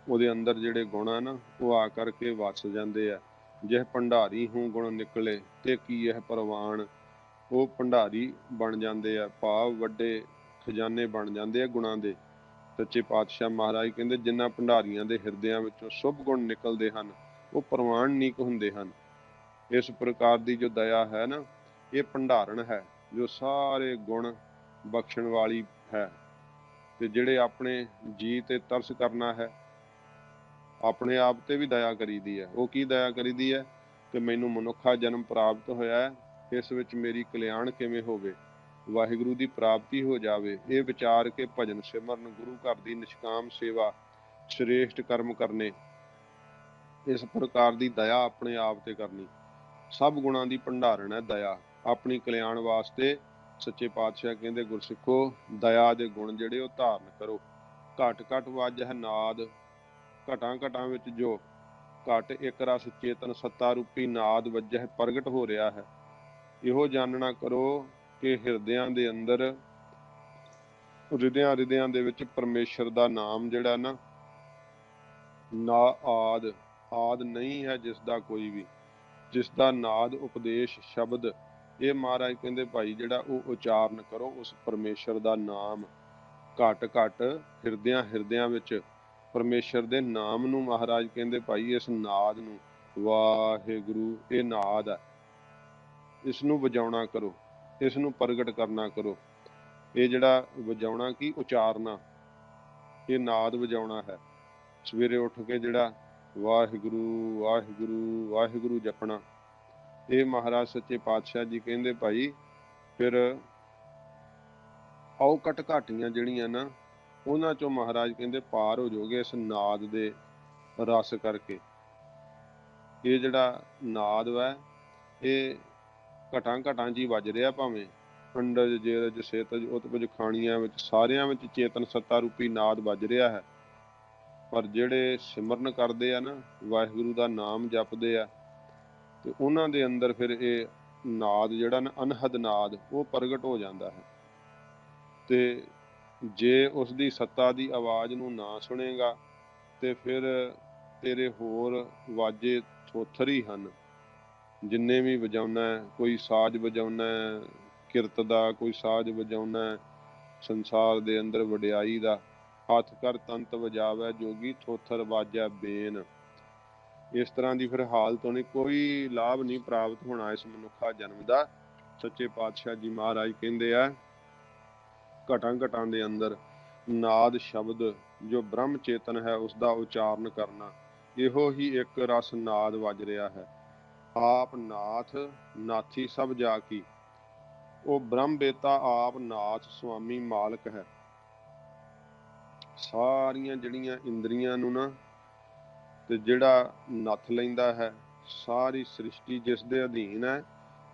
ਉਹਦੇ ਅੰਦਰ ਜਿਹੜੇ ਗੁਣ ਆ ਨਾ ਉਹ ਆ ਕਰਕੇ ਵਸ ਜਾਂਦੇ ਆ। ਜਿਹ ਭੰਡਾਰੀ ਹੂੰ ਗੁਣ ਨਿਕਲੇ ਤੇ ਕੀ ਇਹ ਪ੍ਰਵਾਨ, ਉਹ ਭੰਡਾਰੀ ਬਣ ਜਾਂਦੇ ਆ, ਭਾਵ ਵੱਡੇ ਖਜ਼ਾਨੇ ਬਣ ਜਾਂਦੇ ਆ ਗੁਣਾਂ ਦੇ। ਸੱਚੇ ਪਾਤਸ਼ਾਹ ਮਹਾਰਾਜ ਕਹਿੰਦੇ ਜਿਨ੍ਹਾਂ ਭੰਡਾਰੀਆਂ ਦੇ ਹਿਰਦਿਆਂ ਵਿੱਚੋਂ ਸ਼ੁਭ ਗੁਣ ਨਿਕਲਦੇ ਹਨ ਉਹ ਪ੍ਰਵਾਨਨੀਕ ਹੁੰਦੇ ਹਨ। ਇਸ ਪ੍ਰਕਾਰ ਦੀ ਜੋ ਦਇਆ ਹੈ ਨਾ, ਇਹ ਭੰਡਾਰਨ ਹੈ ਜੋ ਸਾਰੇ ਗੁਣ ਬਖਸ਼ਣ ਵਾਲੀ ਹੈ। ਤੇ ਜਿਹੜੇ ਆਪਣੇ ਜੀ ਤੇ ਤਰਸ ਕਰਨਾ ਹੈ, ਆਪਣੇ ਆਪ ਤੇ ਵੀ ਦਇਆ ਕਰੀਦੀ ਹੈ। ਉਹ ਕੀ ਦਇਆ ਕਰੀਦੀ ਹੈ ਕਿ ਮੈਨੂੰ ਮਨੁੱਖਾ ਜਨਮ ਪ੍ਰਾਪਤ ਹੋਇਆ ਹੈ, ਇਸ ਵਿੱਚ ਮੇਰੀ ਕਲਿਆਣ ਕਿਵੇਂ ਹੋਵੇ, ਵਾਹਿਗੁਰੂ ਦੀ ਪ੍ਰਾਪਤੀ ਹੋ ਜਾਵੇ। ਇਹ ਵਿਚਾਰ ਕੇ ਭਜਨ ਸਿਮਰਨ, ਗੁਰੂ ਘਰ ਦੀ ਨਿਸ਼ਕਾਮ ਸੇਵਾ, ਸ਼੍ਰੇਸ਼ਟ ਕਰਮ ਕਰਨੇ, ਇਸ ਪ੍ਰਕਾਰ ਦੀ ਦਇਆ ਆਪਣੇ ਆਪ ਤੇ ਕਰਨੀ। ਸਭ ਗੁਣਾਂ ਦੀ ਭੰਡਾਰਨ ਹੈ ਦਇਆ। ਆਪਣੀ ਕਲਿਆਣ ਵਾਸਤੇ ਸੱਚੇ ਪਾਤਸ਼ਾਹ ਕਹਿੰਦੇ ਗੁਰਸਿੱਖੋ ਦਇਆ ਦੇ ਗੁਣ ਜਿਹੜੇ ਉਹ ਧਾਰਨ ਕਰੋ। ਘਟ ਘਟ ਵੱਜ ਹੈ ਨਾਦ, ਘਟਾਂ ਘਟਾਂ ਵਿੱਚ ਜੋ ਘਟ ਇੱਕ ਰਸ ਚੇਤਨ ਸੱਤਾ ਰੂਪੀ ਨਾਦ ਵੱਜਹਿ ਪ੍ਰਗਟ ਹੋ ਰਿਹਾ ਹੈ। ਇਹੋ ਜਾਣਨਾ ਕਰੋ ਕਿ ਹਿਰਦਿਆਂ ਦੇ ਅੰਦਰ, ਹਿਰਦਿਆਂ ਦੇ ਵਿੱਚ ਪਰਮੇਸ਼ਰ ਦਾ ਨਾਮ ਜਿਹੜਾ ਨਾ ਆਦ ਨਹੀਂ ਹੈ ਜਿਸ ਦਾ ਕੋਈ ਵੀ, ਜਿਸ ਦਾ ਨਾਦ ਉਪਦੇਸ਼ ਸ਼ਬਦ, ਇਹ ਮਹਾਰਾਜ ਕਹਿੰਦੇ ਭਾਈ ਜਿਹੜਾ ਉਹ ਉਚਾਰਨ ਕਰੋ ਉਸ ਪਰਮੇਸ਼ਰ ਦਾ ਨਾਮ। ਘਟ ਘਟ ਹਿਰਦਿਆਂ ਵਿੱਚ ਪਰਮੇਸ਼ਰ ਦੇ ਨਾਮ ਨੂੰ ਮਹਾਰਾਜ ਕਹਿੰਦੇ ਭਾਈ ਇਸ ਨਾਦ ਨੂੰ, ਵਾਹਿਗੁਰੂ ਇਹ ਨਾਦ ਹੈ, ਇਸ ਨੂੰ ਵਜਾਉਣਾ ਕਰੋ, ਇਸ ਨੂੰ ਪ੍ਰਗਟ ਕਰਨਾ ਕਰੋ। ਇਹ ਜਿਹੜਾ ਵਜਾਉਣਾ ਕੀ ਉਚਾਰਨਾ, ਇਹ ਨਾਦ ਵਜਾਉਣਾ ਹੈ। ਸਵੇਰੇ ਉੱਠ ਕੇ ਜਿਹੜਾ ਵਾਹਿਗੁਰੂ ਵਾਹਿਗੁਰੂ ਵਾਹਿਗੁਰੂ ਜਪਣਾ, ਇਹ ਮਹਾਰਾਜ ਸੱਚੇ ਪਾਤਸ਼ਾਹ ਜੀ ਕਹਿੰਦੇ ਭਾਈ ਫਿਰ ਔਕਟ ਘਾਟੀਆਂ ਜਿਹੜੀਆਂ ਨਾ ਉਹਨਾਂ ਚੋਂ ਮਹਾਰਾਜ ਕਹਿੰਦੇ ਪਾਰ ਹੋ ਜਾਓਗੇ ਇਸ ਨਾਦ ਦੇ ਰਸ ਕਰਕੇ। ਇਹ ਜਿਹੜਾ ਨਾਦ ਵਾ ਇਹ ਘਟਾਂ ਘਟਾਂ ਜੀ ਵੱਜ ਰਿਹਾ, ਭਾਵੇਂ ਅੰਡਜ ਜੇਰਜ ਸੇਤਜ ਉਤਪਜ ਖਾਣੀਆਂ ਵਿੱਚ ਸਾਰਿਆਂ ਵਿੱਚ ਚੇਤਨ ਸੱਤਾ ਰੂਪੀ ਨਾਦ ਵੱਜ ਰਿਹਾ ਹੈ। ਪਰ ਜਿਹੜੇ ਸਿਮਰਨ ਕਰਦੇ ਆ ਨਾ, ਵਾਹਿਗੁਰੂ ਦਾ ਨਾਮ ਜਪਦੇ ਆ, ਤੇ ਉਹਨਾਂ ਦੇ ਅੰਦਰ ਫਿਰ ਇਹ ਨਾਦ ਜਿਹੜਾ ਨਾ ਅਨਹਦ ਨਾਦ ਉਹ ਪ੍ਰਗਟ ਹੋ ਜਾਂਦਾ ਹੈ। ਤੇ ਜੇ ਉਸ ਦੀ ਸੱਤਾ ਦੀ ਆਵਾਜ਼ ਨੂੰ ਨਾ ਸੁਣੇਗਾ ਤੇ ਫਿਰ ਤੇਰੇ ਹੋਰ ਵਾਜੇ ਥੋਥਰ ਹੀ ਹਨ। ਜਿੰਨੇ ਵੀ ਵਜਾਉਣਾ, ਕੋਈ ਸਾਜ਼ ਵਜਾਉਣਾ ਕਿਰਤ ਦਾ, ਕੋਈ ਸਾਜ਼ ਵਜਾਉਣਾ ਸੰਸਾਰ ਦੇ ਅੰਦਰ ਵਡਿਆਈ ਦਾ, ਹੱਥ ਕਰ ਤੰਤ ਵਜਾਵੇ ਜੋਗੀ ਥੋਥਰ ਵਾਜੈ ਬੇਨ। इस तरह की फिर हालत होनी, कोई लाभ नहीं प्राप्त होना इस मनुखा जन्म का। सच्चे पातशाह जी महाराज कहते हैं घटां घटां दे अंदर नाद शब्द जो ब्रह्म चेतन है उसका उच्चारण करना, इहो ही एक रस नाद वज रहा है। आप नाथ नाथी सब जाकी, ਉਹ ਬ੍ਰਹਮ ਬੇਤਾ ਆਪ ਨਾਥ ਸੁਆਮੀ ਮਾਲਕ ਹੈ। ਸਾਰੀਆਂ ਜਿਹੜੀਆਂ ਇੰਦਰੀਆਂ ਨੂੰ ਨਾ ਤੇ ਜਿਹੜਾ ਨੱਥ ਲੈਂਦਾ ਹੈ, ਸਾਰੀ ਸ੍ਰਿਸ਼ਟੀ ਜਿਸ ਦੇ ਅਧੀਨ ਹੈ,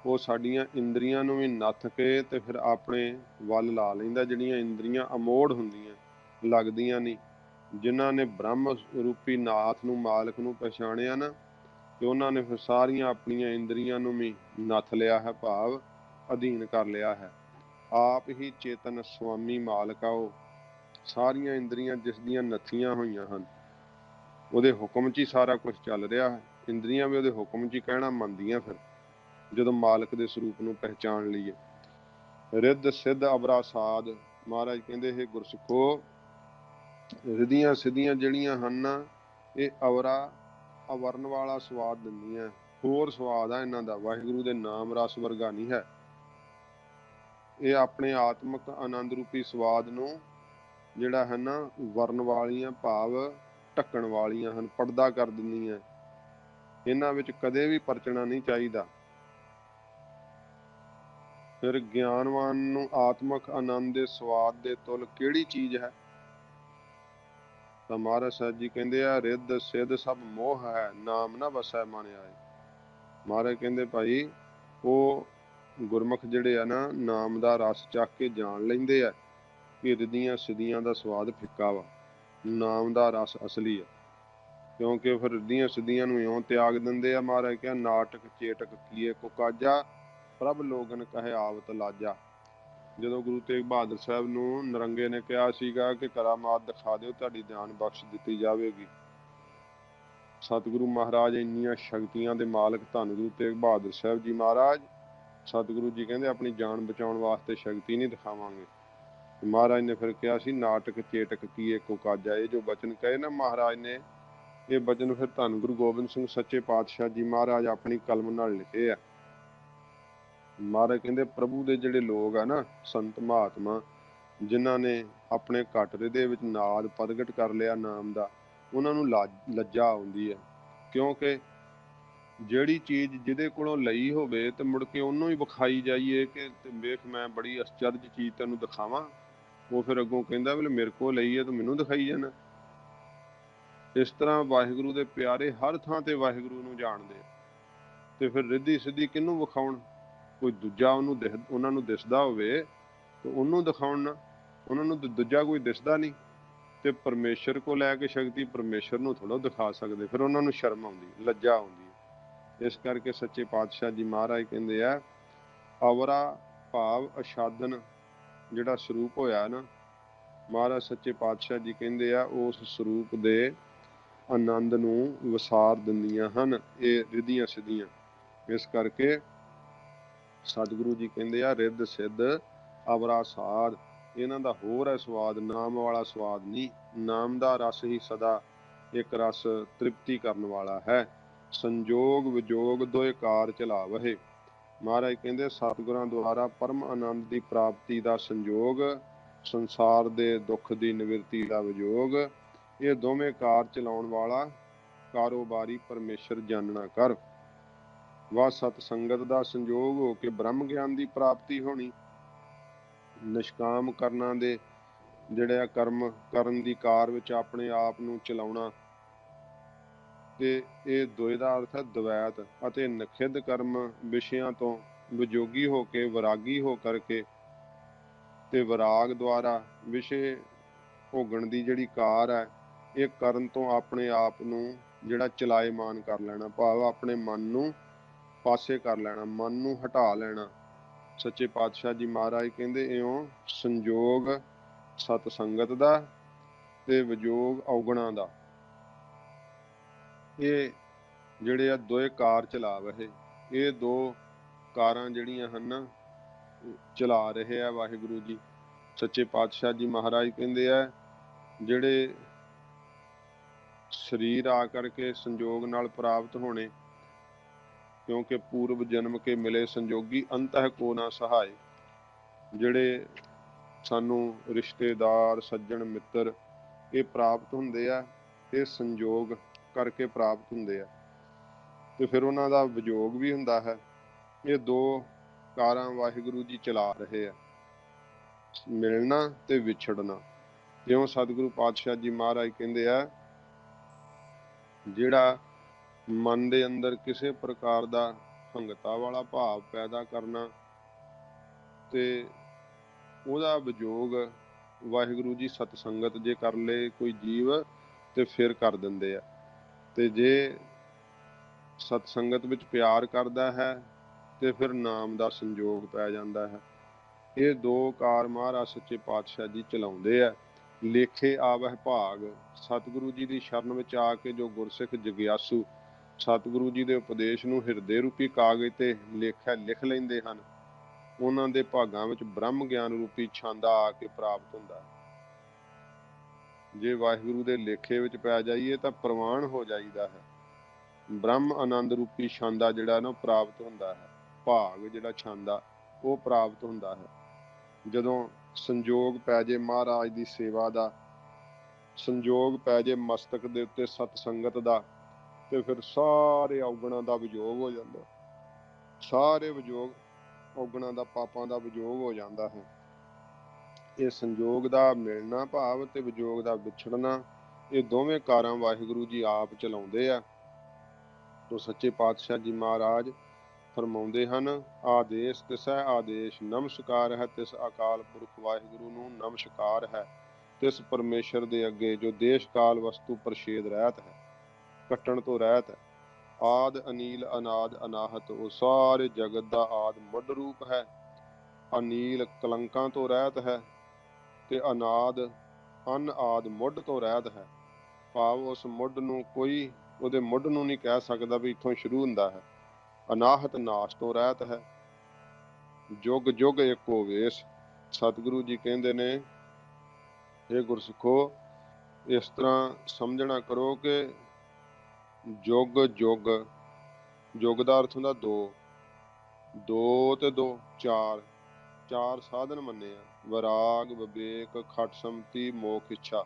ਉਹ ਸਾਡੀਆਂ ਇੰਦਰੀਆਂ ਨੂੰ ਵੀ ਨੱਥ ਕੇ ਤੇ ਫਿਰ ਆਪਣੇ ਵੱਲ ਲਾ ਲੈਂਦਾ। ਜਿਹੜੀਆਂ ਇੰਦਰੀਆਂ ਅਮੋੜ ਹੁੰਦੀਆਂ, ਲੱਗਦੀਆਂ ਨਹੀਂ, ਜਿਨ੍ਹਾਂ ਨੇ ਬ੍ਰਹਮ ਰੂਪੀ ਨਾਥ ਨੂੰ ਮਾਲਕ ਨੂੰ ਪਛਾਣਿਆ ਨਾ, ਤੇ ਉਹਨਾਂ ਨੇ ਫਿਰ ਸਾਰੀਆਂ ਆਪਣੀਆਂ ਇੰਦਰੀਆਂ ਨੂੰ ਵੀ ਨੱਥ ਲਿਆ ਹੈ, ਭਾਵ ਅਧੀਨ ਕਰ ਲਿਆ ਹੈ। ਆਪ ਹੀ ਚੇਤਨ ਸੁਆਮੀ ਮਾਲਕ ਆ ਉਹ। ਸਾਰੀਆਂ ਇੰਦਰੀਆਂ ਜਿਸ ਦੀਆਂ ਨੱਥੀਆਂ ਹੋਈਆਂ ਹਨ, ਉਹਦੇ ਹੁਕਮ 'ਚ ਹੀ ਸਾਰਾ ਕੁਝ ਚੱਲ ਰਿਹਾ ਹੈ। ਇੰਦਰੀਆਂ ਵੀ ਉਹਦੇ ਹੁਕਮ 'ਚ ਹੀ ਕਹਿਣਾ ਮੰਨਦੀਆਂ ਫਿਰ, ਜਦੋਂ ਮਾਲਕ ਦੇ ਸਰੂਪ ਨੂੰ ਪਹਿਚਾਣ ਲਈਏ। ਰਿੱਧ ਸਿੱਧ ਅਬਰਾ ਸਾਧ, ਮਹਾਰਾਜ ਕਹਿੰਦੇ ਇਹ ਗੁਰਸਿੱਖੋ, ਰਿੱਧੀਆਂ ਸਿੱਧੀਆਂ ਜਿਹੜੀਆਂ ਹਨ ਇਹ ਅਵਰਾ ਅਵਰਨ ਵਾਲਾ ਸਵਾਦ ਦਿੰਦੀਆਂ, ਹੋਰ ਸਵਾਦ ਆ ਇਹਨਾਂ ਦਾ, ਵਾਹਿਗੁਰੂ ਦੇ ਨਾਮ ਰਸ ਵਰਗਾ ਨਹੀਂ ਹੈ। ਇਹ ਆਪਣੇ ਆਤਮਿਕ ਆਨੰਦ ਰੂਪੀ ਸਵਾਦ ਨੂੰ ਜਿਹੜਾ ਹੈ ਨਾ ਵਰਨ ਵਾਲੀਆਂ, ਭਾਵ ਢੱਕਣ ਵਾਲੀਆਂ ਹਨ, ਪਰਦਾ ਕਰ ਦਿੰਦੀਆਂ। ਇਹਨਾਂ ਵਿੱਚ ਕਦੇ ਵੀ ਪਰਚਣਾ ਨਹੀਂ ਚਾਹੀਦਾ। ਫਿਰ ਗਿਆਨਵਾਨ ਨੂੰ ਆਤਮਿਕ ਆਨੰਦ ਦੇ ਸਵਾਦ ਦੇ ਤੁਲ ਕਿਹੜੀ ਚੀਜ਼ ਹੈ? ਤਾਂ ਮਹਾਰਾਜ ਸਾਹਿਬ ਜੀ ਕਹਿੰਦੇ ਆ ਰਿੱਧ ਸਿੱਧ ਸਭ ਮੋਹ ਹੈ, ਨਾਮ ਨਾ ਵਸੈ ਮਨ ਆਏ। ਮਹਾਰਾਜ ਕਹਿੰਦੇ ਭਾਈ ਉਹ ਗੁਰਮੁਖ ਜਿਹੜੇ ਆ ਨਾ ਨਾਮ ਦਾ ਰਸ ਚੱਕ ਕੇ ਜਾਣ ਲੈਂਦੇ ਆ ਕਿ ਰਿੱਧੀਆਂ ਸਿੱਧੀਆਂ ਦਾ ਸਵਾਦ ਫਿੱਕਾ ਵਾ, ਨਾਮ ਦਾ ਰਸ ਅਸਲੀ ਆ। ਕਿਉਂਕਿ ਫਿਰ ਰਿੱਧੀਆਂ ਸਿੱਧੀਆਂ ਨੂੰ ਇਉਂ ਤਿਆਗ ਦਿੰਦੇ ਆ। ਮਹਾਰਾਜ ਕਿਹਾ ਨਾਟਕ ਚੇਟਕ ਕੀਏ ਕੋ ਕਾਜਾ, ਪ੍ਰਭ ਲੋਗਨ ਕਹੇ ਆਵਤ ਲਾਜਾ। ਜਦੋਂ ਗੁਰੂ ਤੇਗ ਬਹਾਦਰ ਸਾਹਿਬ ਨੂੰ ਨਰੰਗੇ ਨੇ ਕਿਹਾ ਸੀਗਾ ਕਿ ਕਰਾਮਾਤ ਦਿਖਾ ਦਿਓ, ਤੁਹਾਡੀ ਜਾਨ ਬਖਸ਼ ਦਿੱਤੀ ਜਾਵੇਗੀ। ਸਤਿਗੁਰੂ ਮਹਾਰਾਜ ਇੰਨੀਆਂ ਸ਼ਕਤੀਆਂ ਦੇ ਮਾਲਕ ਧੰਨ ਗੁਰੂ ਤੇਗ ਬਹਾਦਰ ਸਾਹਿਬ ਜੀ ਮਹਾਰਾਜ, ਸਤਿਗੁਰੂ ਜੀ ਕਹਿੰਦੇ ਆਪਣੀ ਜਾਨ ਬਚਾਉਣ ਵਾਸਤੇ ਸ਼ਕਤੀ ਨਹੀਂ ਦਿਖਾਵਾਂਗੇ। ਮਹਾਰਾਜ ਨੇ ਫਿਰ ਕਿਹਾ ਸੀ ਨਾਟਕ ਚੇਟਕ ਕੀਏ ਕੋ ਕਾਜਾ। ਇਹ ਜੋ ਬਚਨ ਕਹੇ ਨਾ ਮਹਾਰਾਜ ਨੇ, ਇਹ ਬਚਨ ਫਿਰ ਧੰਨ ਗੁਰੂ ਗੋਬਿੰਦ ਸਿੰਘ ਸੱਚੇ ਪਾਤਸ਼ਾਹ ਜੀ ਮਹਾਰਾਜ ਆਪਣੀ ਕਲਮ ਨਾਲ ਲਿਖੇ ਆ। ਮਹਾਰਾਜ ਕਹਿੰਦੇ ਪ੍ਰਭੂ ਦੇ ਜਿਹੜੇ ਲੋਕ ਆ ਨਾ, ਸੰਤ ਮਹਾਤਮਾ, ਜਿਨ੍ਹਾਂ ਨੇ ਆਪਣੇ ਘਟ ਹਿਰਦੇ ਵਿੱਚ ਨਾਦ ਪ੍ਰਗਟ ਕਰ ਲਿਆ ਨਾਮ ਦਾ, ਉਹਨਾਂ ਨੂੰ ਲੱਜਾ ਆਉਂਦੀ ਹੈ। ਕਿਉਂਕਿ ਜਿਹੜੀ ਚੀਜ਼ ਜਿਹਦੇ ਕੋਲੋਂ ਲਈ ਹੋਵੇ ਤੇ ਮੁੜ ਕੇ ਉਹਨੂੰ ਹੀ ਵਿਖਾਈ ਜਾਈਏ ਕਿ ਵੇਖ ਮੈਂ ਬੜੀ ਅਚਰਜ ਚੀਜ਼ ਤੈਨੂੰ ਦਿਖਾਵਾਂ, ਉਹ ਫਿਰ ਅੱਗੋਂ ਕਹਿੰਦਾ ਵੀ ਮੇਰੇ ਕੋਲ ਲਈ ਹੈ ਤੂੰ ਮੈਨੂੰ ਦਿਖਾਈ ਜਾਣਾ। ਇਸ ਤਰ੍ਹਾਂ ਵਾਹਿਗੁਰੂ ਦੇ ਪਿਆਰੇ ਹਰ ਥਾਂ ਤੇ ਵਾਹਿਗੁਰੂ ਨੂੰ ਜਾਣਦੇ, ਤੇ ਫਿਰ ਰਿੱਧੀ ਸਿੱਧੀ ਕਿਹਨੂੰ ਵਿਖਾਉਣ? ਕੋਈ ਦੂਜਾ ਉਹਨਾਂ ਨੂੰ ਦਿਸਦਾ ਹੋਵੇ ਤੇ ਉਹਨੂੰ ਦਿਖਾਉਣ ਨਾ, ਉਹਨਾਂ ਨੂੰ ਦੂਜਾ ਕੋਈ ਦਿਸਦਾ ਨਹੀਂ। ਤੇ ਪਰਮੇਸ਼ਰ ਕੋ ਲੈ ਕੇ ਸ਼ਕਤੀ ਪਰਮੇਸ਼ਰ ਨੂੰ ਥੋੜ੍ਹਾ ਦਿਖਾ ਸਕਦੇ, ਫਿਰ ਉਹਨਾਂ ਨੂੰ ਸ਼ਰਮ ਆਉਂਦੀ, ਲੱਜਾ ਆਉਂਦੀ। ਇਸ ਕਰਕੇ ਸੱਚੇ ਪਾਤਸ਼ਾਹ ਜੀ ਮਹਾਰਾਜ ਕਹਿੰਦੇ ਆ ਅਵਰਾ ਭਾਵ ਅਸ਼ਾਦਨ ਜਿਹੜਾ ਸਰੂਪ ਹੋਇਆ ਨਾ, ਮਹਾਰਾਜ ਸੱਚੇ ਪਾਤਸ਼ਾਹ ਜੀ ਕਹਿੰਦੇ ਆ ਉਸ ਸਰੂਪ ਦੇ ਆਨੰਦ ਨੂੰ ਵਸਾਰ ਦਿੰਦੀਆਂ ਹਨ ਇਹ ਰਿੱਧੀਆਂ ਸਿੱਧੀਆਂ। ਇਸ ਕਰਕੇ ਸਤਿਗੁਰੂ ਜੀ ਕਹਿੰਦੇ ਆ ਰਿੱਧ ਸਿੱਧ ਅਵਰਾ ਸਾਧ, ਇਹਨਾਂ ਦਾ ਹੋਰ ਹੈ ਸਵਾਦ, ਨਾਮ ਵਾਲਾ ਸਵਾਦ ਨਹੀਂ। ਨਾਮ ਦਾ ਰਸ ਹੀ ਸਦਾ ਇੱਕ ਰਸ ਤ੍ਰਿਪਤੀ ਕਰਨ ਵਾਲਾ ਹੈ। ਸੰਜੋਗ ਵਿਜੋਗ ਦੋਏ ਕਾਰ ਚਲਾਵਹਿ। ਮਹਾਰਾਜ ਕਹਿੰਦੇ ਸਤਿਗੁਰਾਂ ਦੁਆਰਾ ਪਰਮ ਆਨੰਦ ਦੀ ਪ੍ਰਾਪਤੀ ਦਾ ਸੰਜੋਗ, ਸੰਸਾਰ ਦੇ ਦੁੱਖ ਦੀ ਨਿਵਰਤੀ ਦਾ ਵਿਜੋਗ, ਇਹ ਦੋਵੇਂ ਕਾਰ ਚਲਾਉਣ ਵਾਲਾ ਕਾਰੋਬਾਰੀ ਪਰਮੇਸ਼ਰ ਜਾਣਨਾ ਕਰ। ਵਾ ਸਤ ਸੰਗਤ ਦਾ ਸੰਜੋਗ ਹੋ ਕੇ ਬ੍ਰਹਮ ਗਿਆਨ ਦੀ ਪ੍ਰਾਪਤੀ ਹੋਣੀ। ਨਿਸ਼ਕਾਮ ਕਰਨਾਂ ਦੇ ਜਿਹੜੇ ਕਰਮ ਕਰਨ ਦੀ ਕਾਰ ਵਿੱਚ ਆਪਣੇ ਆਪ ਨੂੰ ਚਲਾਉਣਾ, ਤੇ ਇਹ ਦੋਏ ਦਾ ਅਰਥ ਹੈ ਦਵੈਤ। ਅਤੇ ਨਖਿੱਧ ਕਰਮ ਵਿਸ਼ਿਆਂ ਤੋਂ ਵਿਜੋਗੀ ਹੋ ਕੇ ਵਿਰਾਗੀ ਹੋ ਕਰਕੇ ਤੇ ਵਿਰਾਗ ਦੁਆਰਾ ਵਿਸ਼ੇ ਭੋਗਣ ਦੀ ਜਿਹੜੀ ਕਾਰ ਹੈ, ਇਹ ਕਰਨ ਤੋਂ ਆਪਣੇ ਆਪ ਨੂੰ ਜਿਹੜਾ ਚਲਾਏਮਾਨ ਕਰ ਲੈਣਾ, ਭਾਵ ਆਪਣੇ ਮਨ ਨੂੰ ਪਾਸੇ ਕਰ ਲੈਣਾ, ਮਨ ਨੂੰ ਹਟਾ ਲੈਣਾ। ਸੱਚੇ ਪਾਤਸ਼ਾਹ ਜੀ ਮਹਾਰਾਜ ਕਹਿੰਦੇ ਇਉਂ ਸੰਜੋਗ ਸਤ ਸੰਗਤ ਦਾ ਤੇ ਵਿਜੋਗ ਔਗਣਾ ਦਾ, ਇਹ ਜਿਹੜੇ ਆ ਦੋਏ ਕਾਰ ਚਲਾਵਹਿ। ਇਹ ਦੋ ਕਾਰਾਂ ਜਿਹੜੀਆਂ ਹਨ ਚਲਾ ਰਹੇ ਆ ਵਾਹਿਗੁਰੂ ਜੀ। ਸੱਚੇ ਪਾਤਸ਼ਾਹ ਜੀ ਮਹਾਰਾਜ ਕਹਿੰਦੇ ਆ ਜਿਹੜੇ ਸਰੀਰ ਆ ਕਰਕੇ ਸੰਜੋਗ ਨਾਲ ਪ੍ਰਾਪਤ ਹੋਣੇ, ਕਿਉਂਕਿ ਪੂਰਵ ਜਨਮ ਕੇ ਮਿਲੇ ਸੰਜੋਗੀ ਅੰਤਹਿ ਕੋ ਨਾ ਸਹਾਏ। ਜਿਹੜੇ ਸਾਨੂੰ ਰਿਸ਼ਤੇਦਾਰ ਸੱਜਣ ਮਿੱਤਰ ਇਹ ਪ੍ਰਾਪਤ ਹੁੰਦੇ ਆ, ਇਹ ਸੰਜੋਗ ਕਰਕੇ ਪ੍ਰਾਪਤ ਹੁੰਦੇ ਆ, ਤੇ ਫਿਰ ਉਹਨਾਂ ਦਾ ਵਿਜੋਗ ਵੀ ਹੁੰਦਾ ਹੈ। ਇਹ ਦੋ ਕਾਰਾਂ ਵਾਹਿਗੁਰੂ ਜੀ ਚਲਾ ਰਹੇ ਆ, ਮਿਲਣਾ ਤੇ ਵਿਛੜਨਾ। ਜਿਉਂ ਸਤਿਗੁਰੂ ਪਾਤਸ਼ਾਹ ਜੀ ਮਹਾਰਾਜ ਕਹਿੰਦੇ ਆ, ਜਿਹੜਾ ਮਨ ਦੇ ਅੰਦਰ ਕਿਸੇ ਪ੍ਰਕਾਰ ਦਾ ਹੰਗਤਾ ਵਾਲਾ ਭਾਵ ਪੈਦਾ ਕਰਨਾ ਤੇ ਉਹਦਾ ਵਿਜੋਗ ਵਾਹਿਗੁਰੂ ਜੀ ਸਤਸੰਗਤ ਜੇ ਕਰ ਲਏ ਕੋਈ ਜੀਵ ਤੇ ਫਿਰ ਕਰ ਦਿੰਦੇ ਆ, ਤੇ ਜੇ ਸਤਸੰਗਤ ਵਿੱਚ ਪਿਆਰ ਕਰਦਾ ਹੈ ਤੇ ਫਿਰ ਨਾਮ ਦਾ ਸੰਜੋਗ ਪੈ ਜਾਂਦਾ ਹੈ। ਇਹ ਦੋ ਕਾਰ ਮਹਾਰਾਜ ਸੱਚੇ ਪਾਤਸ਼ਾਹ ਜੀ ਚਲਾਉਂਦੇ ਆ। ਲੇਖੇ ਆਵਹਿ ਭਾਗ। ਸਤਿਗੁਰੂ ਜੀ ਦੀ ਸ਼ਰਨ ਵਿੱਚ ਆ ਕੇ ਜੋ ਗੁਰਸਿੱਖ ਜਗਿਆਸੂ ਸਤਿਗੁਰੂ ਜੀ ਦੇ ਉਪਦੇਸ਼ ਨੂੰ ਹਿਰਦੇ ਰੂਪੀ ਕਾਗਜ਼ ਤੇ ਲੇਖਾ ਲਿਖ ਲੈਂਦੇ ਹਨ, ਉਹਨਾਂ ਦੇ ਭਾਗਾਂ ਵਿੱਚ ਬ੍ਰਹਮ ਗਿਆਨ ਰੂਪੀ ਛਾਂਦਾ ਆ ਕੇ ਪ੍ਰਾਪਤ ਹੁੰਦਾ ਹੈ। ਜੇ ਵਾਹਿਗੁਰੂ ਦੇ ਲੇਖੇ ਵਿੱਚ ਪੈ ਜਾਈਏ ਤਾਂ ਪ੍ਰਵਾਨ ਹੋ ਜਾਈਦਾ ਹੈ। ਬ੍ਰਹਮ ਆਨੰਦ ਰੂਪੀ ਛਾਂਦਾ ਜਿਹੜਾ ਨਾ ਪ੍ਰਾਪਤ ਹੁੰਦਾ ਹੈ, ਭਾਗ ਜਿਹੜਾ ਛਾਂਦਾ ਉਹ ਪ੍ਰਾਪਤ ਹੁੰਦਾ ਹੈ। ਜਦੋਂ ਸੰਜੋਗ ਪੈ ਜੇ ਮਹਾਰਾਜ ਦੀ ਸੇਵਾ ਦਾ, ਸੰਜੋਗ ਪੈ ਜੇ ਮਸਤਕ ਦੇ ਉੱਤੇ ਸਤਸੰਗਤ ਦਾ, ਤੇ ਫਿਰ ਸਾਰੇ ਔਗਣਾਂ ਦਾ ਵਿਜੋਗ ਹੋ ਜਾਂਦਾ। ਸਾਰੇ ਵਿਜੋਗ ਔਗਣਾਂ ਦਾ, ਪਾਪਾਂ ਦਾ ਵਿਜੋਗ ਹੋ ਜਾਂਦਾ ਹੈ। ਇਹ ਸੰਜੋਗ ਦਾ ਮਿਲਣਾ ਭਾਵ ਤੇ ਵਿਜੋਗ ਦਾ ਵਿਛੜਨਾ, ਇਹ ਦੋਵੇਂ ਕਾਰਾਂ ਵਾਹਿਗੁਰੂ ਜੀ ਆਪ ਚਲਾਉਂਦੇ ਆ। ਤੋ ਸੱਚੇ ਪਾਤਸ਼ਾਹ ਜੀ ਮਹਾਰਾਜ ਫਰਮਾਉਂਦੇ ਹਨ, ਆਦੇਸ਼ ਤਿਸੈ ਆਦੇਸ਼, ਨਮਸਕਾਰ ਹੈ ਤਿਸ ਅਕਾਲ ਪੁਰਖ ਵਾਹਿਗੁਰੂ ਨੂੰ ਨਮਸਕਾਰ ਹੈ ਤਿਸ ਪਰਮੇਸ਼ਰ ਦੇ ਅੱਗੇ ਜੋ ਦੇਸ਼ ਕਾਲ ਵਸਤੂ ਪ੍ਰਸ਼ੇਦ ਰਹਿਤ ਹੈ, ਕੱਟਣ ਤੋਂ ਰਹਿਤ ਹੈ। ਆਦ ਅਨੀਲ ਅਨਾਦ ਅਨਾਹਤ, ਉਹ ਸਾਰੇ ਜਗਤ ਦਾ ਆਦ ਮੁੱਢ ਰੂਪ ਹੈ। ਅਨੀਲ ਕਲੰਕਾਂ ਤੋਂ ਰਹਿਤ ਹੈ ਤੇ ਅਨਾਦ ਅਨਆਦ ਮੁੱਢ ਤੋਂ ਰਹਿਤ ਹੈ। ਭਾਵ ਉਸ ਮੁੱਢ ਨੂੰ ਕੋਈ ਉਹਦੇ ਮੁੱਢ ਨੂੰ ਨਹੀਂ ਕਹਿ ਸਕਦਾ ਵੀ ਇੱਥੋਂ ਸ਼ੁਰੂ ਹੁੰਦਾ ਹੈ। ਅਨਾਹਤ ਨਾਸ਼ ਤੋਂ ਰਹਿਤ ਹੈ। ਜੁਗ ਜੁਗ ਏਕੋ ਵੇਸ। ਸਤਿਗੁਰੂ ਜੀ ਕਹਿੰਦੇ ਨੇ, ਇਹ ਗੁਰਸਿੱਖੋ ਇਸ ਤਰ੍ਹਾਂ ਸਮਝਣਾ ਕਰੋ ਕਿ ਜੁਗ ਜੁਗ, ਜੁਗ ਦਾ ਅਰਥ ਹੁੰਦਾ ਦੋ, ਦੋ ਤੇ ਦੋ ਚਾਰ, ਚਾਰ ਸਾਧਨ ਮੰਨੇ ਆ, ਵਿਰਾਗ ਵਿਵੇਕ ਖਟ ਸੰਮਤੀ ਮੋਖ ਇੱਛਾ।